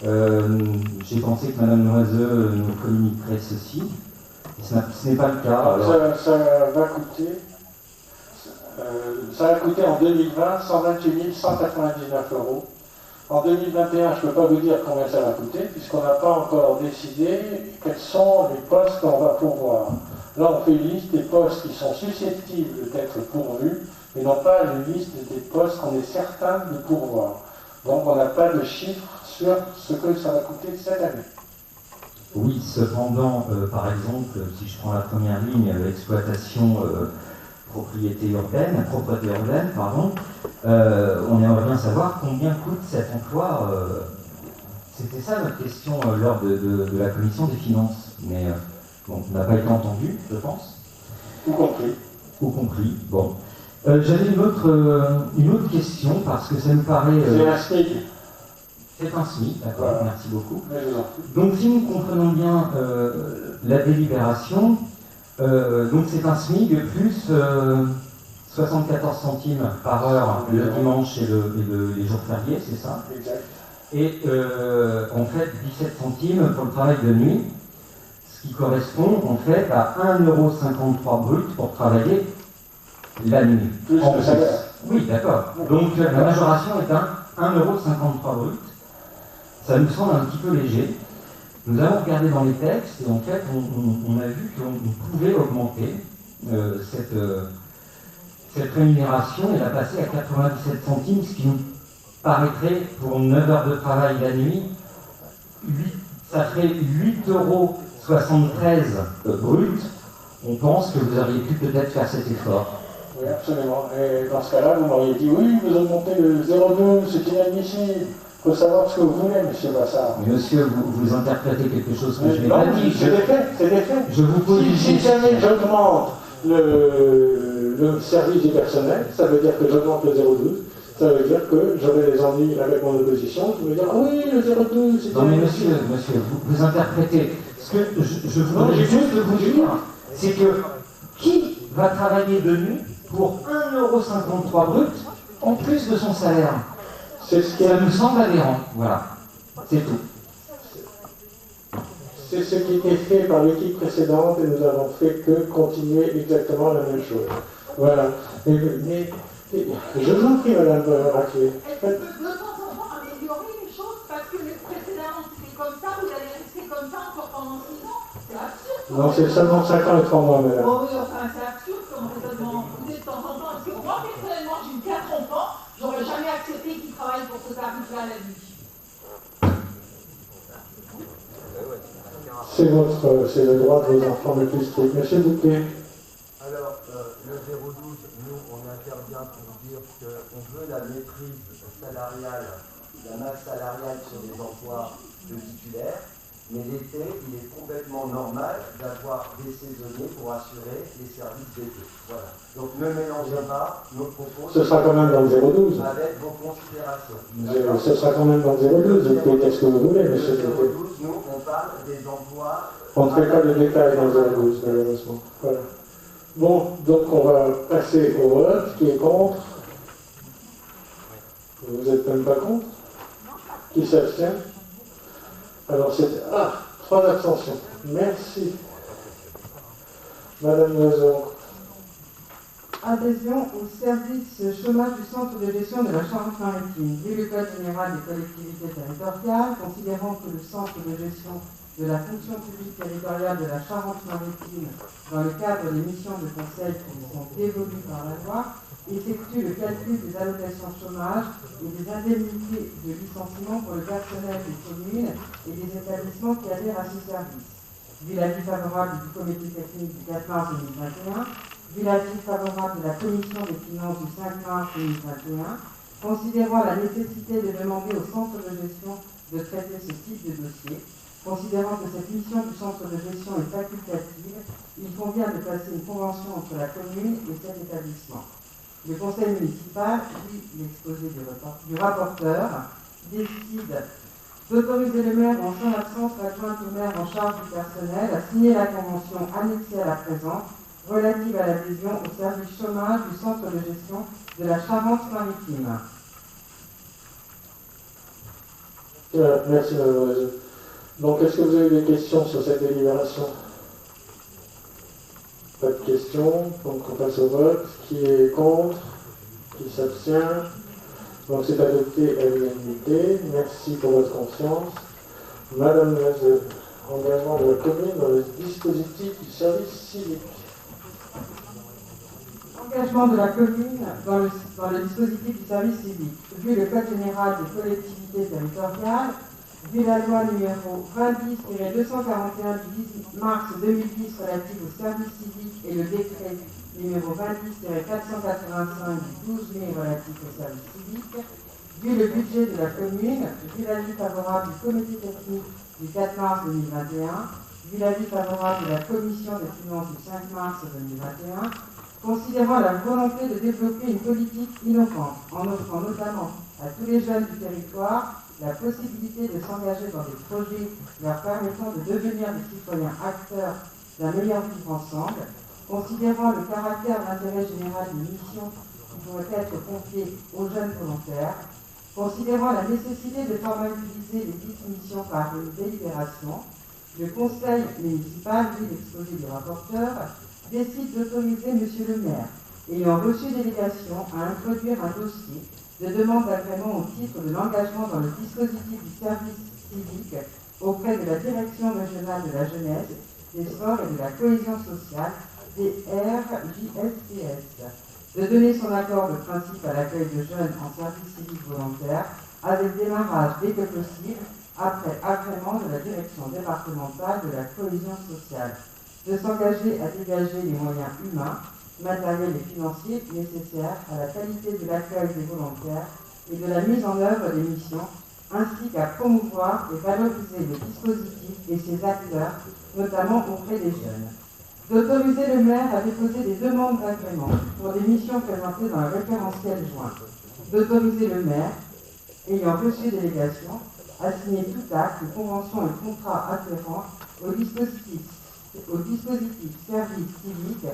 J'ai pensé que Madame Loiseau nous communiquerait ceci. Ce n'est pas le cas. Alors... Ça va coûter en 2020 128 199 €. En 2021, je ne peux pas vous dire combien ça va coûter, puisqu'on n'a pas encore décidé quels sont les postes qu'on va pourvoir. Là, on fait une liste des postes qui sont susceptibles d'être pourvus, et non pas une liste des postes qu'on est certain de pourvoir. Donc, on n'a pas de chiffre sur ce que ça va coûter cette année. Oui, cependant, par exemple, si je prends la première ligne, l'exploitation propriété urbaine, on aimerait bien savoir combien coûte cet emploi. C'était ça notre question lors de la commission des finances, mais bon, on n'a pas été entendu, je pense. Ou compris. Ou compris, bon. J'avais une autre question, parce que ça nous paraît... C'est un SMIC. C'est un SMIC, d'accord, voilà. Merci beaucoup. Donc si nous comprenons bien la délibération, donc c'est un SMIC plus 74 centimes par heure le dimanche et les jours fériés, c'est ça? Exact. Et en fait 17 centimes pour le travail de nuit, ce qui correspond en fait à 1,53 € brut pour travailler la nuit. Plus le salaire. Oui, d'accord. Donc la majoration est à 1,53 € brut. Ça nous semble un petit peu léger. Nous avons regardé dans les textes et en fait on a vu qu'on pouvait augmenter cette rémunération et la passer à 97 centimes, ce qui nous paraîtrait pour 9 heures de travail la nuit, ça ferait 8,73 € brut on pense que vous auriez pu peut-être faire cet effort. Oui, absolument. Et dans ce cas-là, vous m'auriez dit, oui, vous augmentez le 0,2, c'est inadmissible. Il faut savoir ce que vous voulez, monsieur Bassard. Monsieur, vous interprétez quelque chose que je n'ai Non, pas dit. c'est des faits, c'est des faits. Je vous pose Si jamais j'augmente le service du personnel, ça veut dire que j'augmente le 0,12. Ça veut dire que j'aurai des ennuis avec mon opposition qui me dire, ah oui, le 0,12, c'est... Non mais monsieur, vous interprétez. Ce que je voudrais juste vous dire, c'est que qui va travailler de nuit pour 1,53 € brut en plus de son salaire? C'est ce qui Ça nous semble aberrant, voilà. C'est tout. C'est ce qui était fait par l'équipe précédente et nous avons fait que continuer exactement la même chose. Voilà. Mais je vous en prie, madame Raclé. Est-ce que de temps en temps améliorer les choses parce que les précédemment c'était comme ça, vous allez rester comme ça encore pendant 6 ans? C'est absurde. Non, c'est seulement 5 ans et 3 mois, madame. Oh oui, enfin c'est absurde comme raisonnement. Vous êtes de temps en temps, parce que moi personnellement j'ai eu 4 enfants, j'aurais jamais accepté qu'ils travaillent pour ce tarif-là la nuit. C'est le droit de vos enfants le plus strict. Monsieur Bouquet. Alors, le 0,12, nous, on intervient pour dire qu'on veut la maîtrise salariale, la masse salariale sur les emplois de titulaires, mais l'été, il est complètement normal d'avoir des saisonniers pour assurer les services d'été. Voilà. Donc, ne mélangez pas nos propos. Ce sera quand même dans le 0,12. Avec vos considérations. Ce sera quand même dans le 0,12. Vous pouvez dire ce que vous voulez, monsieur Bouquet. Nous, on parle des emplois. On ne fait pas de détails dans le 0,12, malheureusement. Voilà. Bon, donc on va passer au vote. Qui est contre? Vous n'êtes même pas contre? Qui s'abstient? Alors c'est... Ah, 3 abstentions. Merci. Madame Loiseau. Adhésion au service chômage du centre de gestion de la Charente-Maritime. Vu le Code général des collectivités territoriales, considérant que le centre de gestion de la fonction publique territoriale de la Charente-Maritime, dans le cadre des missions de conseil qui lui sont dévolues par la loi, effectue le calcul des allocations chômage et des indemnités de licenciement pour le personnel des communes et des établissements qui adhèrent à ce service. Vu l'avis favorable du comité technique du 4 mars 2021, vu l'avis favorable de la commission des finances du 5 mars 2021, considérant la nécessité de demander au centre de gestion de traiter ce type de dossier, considérant que cette mission du centre de gestion est facultative, il convient de passer une convention entre la commune et cet établissement. Le conseil municipal, vu l'exposé du rapporteur, décide d'autoriser le maire en son absence l'adjointe au maire en charge du personnel à signer la convention annexée à la présente relative à l'adhésion au service chômage du centre de gestion de la Charente-Maritime. Merci Madame Loiseau. Donc est-ce que vous avez des questions sur cette délibération? Pas de questions, donc on passe au vote. Qui est contre? Qui s'abstient? Donc c'est adopté à l'unanimité. Merci pour votre confiance. Madame Loiseau, engagement de la commune dans le dispositif du service civique. Engagement de la commune dans le dispositif du service civique. Vu le Code général des collectivités territoriales, vu la loi numéro 20-241 du 10 mars 2010 relative au service civique et le décret numéro 20-485 du 12 mai relatif au service civique, vu le budget de la commune, vu l'avis favorable du comité technique du 4 mars 2021, vu l'avis favorable de la commission des finances du 5 mars 2021, considérant la volonté de développer une politique innovante en offrant notamment à tous les jeunes du territoire la possibilité de s'engager dans des projets leur permettant de devenir des citoyens acteurs d'un meilleur vivre ensemble, considérant le caractère d'intérêt général des missions qui pourraient être confiées aux jeunes volontaires, considérant la nécessité de formaliser les dites missions par une délibération, le conseil municipal, vu l'exposé du rapporteur, décide d'autoriser M. le maire, ayant reçu délégation, à introduire un dossier de demande d'agrément au titre de l'engagement dans le dispositif du service civique auprès de la Direction régionale de la jeunesse, des sports et de la cohésion sociale, des RJSCS, de donner son accord de principe à l'accueil de jeunes en service civique volontaire, avec démarrage dès que possible, après agrément de la Direction départementale de la cohésion sociale. de s'engager à dégager les moyens humains, matériels et financiers nécessaires à la qualité de l'accueil des volontaires et de la mise en œuvre des missions, ainsi qu'à promouvoir et valoriser le dispositif et ses acteurs, notamment auprès des jeunes. D'autoriser le maire à déposer des demandes d'agrément pour des missions présentées dans le référentiel joint. D'autoriser le maire, ayant reçu délégation, à signer tout acte, convention et contrat afférents au dispositif service civique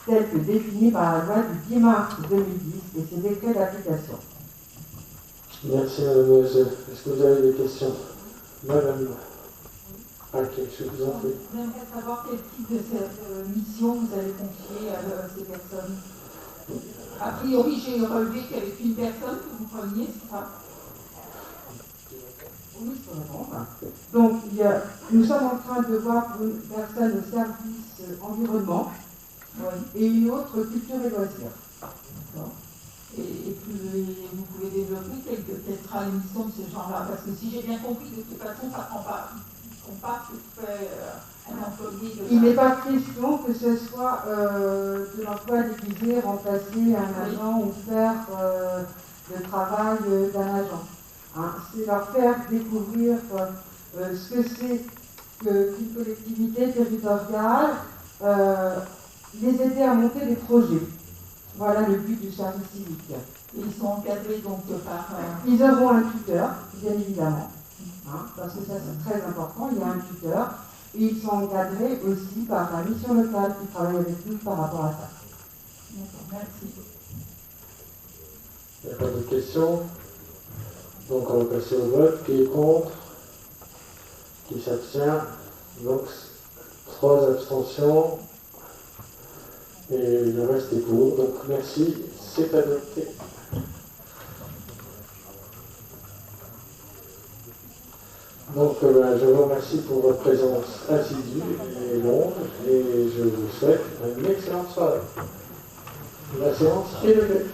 tel que défini par la loi du 10 mars 2010 et ses décrets d'application. Merci Madame Loisel. Est-ce que vous avez des questions? Madame. Ok, je vous en prie. J'aimerais savoir quel type de mission vous allez confier à ces personnes. A priori, j'ai relevé qu'il y avait une personne que vous preniez, c'est ça? Oui, je peux répondre. Donc, nous sommes en train de voir pour une personne au service environnement et une autre culture et loisirs. Et puis, vous pouvez développer quelle sera l'émission de ce genre-là? Parce que si j'ai bien compris, de toute façon, ça ne prend pas que fait un employé de... Il n'est pas question que ce soit de l'emploi déguisé, remplacer un agent ou faire le travail d'un agent. Hein, c'est leur faire découvrir ce que c'est qu'une collectivité territoriale, les aider à monter des projets. Voilà le but du service civique. Et ils sont encadrés donc par... Ils auront un tuteur, bien évidemment, hein, parce que ça c'est très important, il y a un tuteur, et ils sont encadrés aussi par la mission locale qui travaille avec nous par rapport à ça. D'accord, merci. Il n'y a pas d'autres questions? Donc on va passer au vote. Qui est contre? Qui s'abstient? Donc 3 abstentions. Et le reste est pour. Donc merci, c'est adopté. Donc je vous remercie pour votre présence assidue et longue et je vous souhaite une excellente soirée. La séance est levée.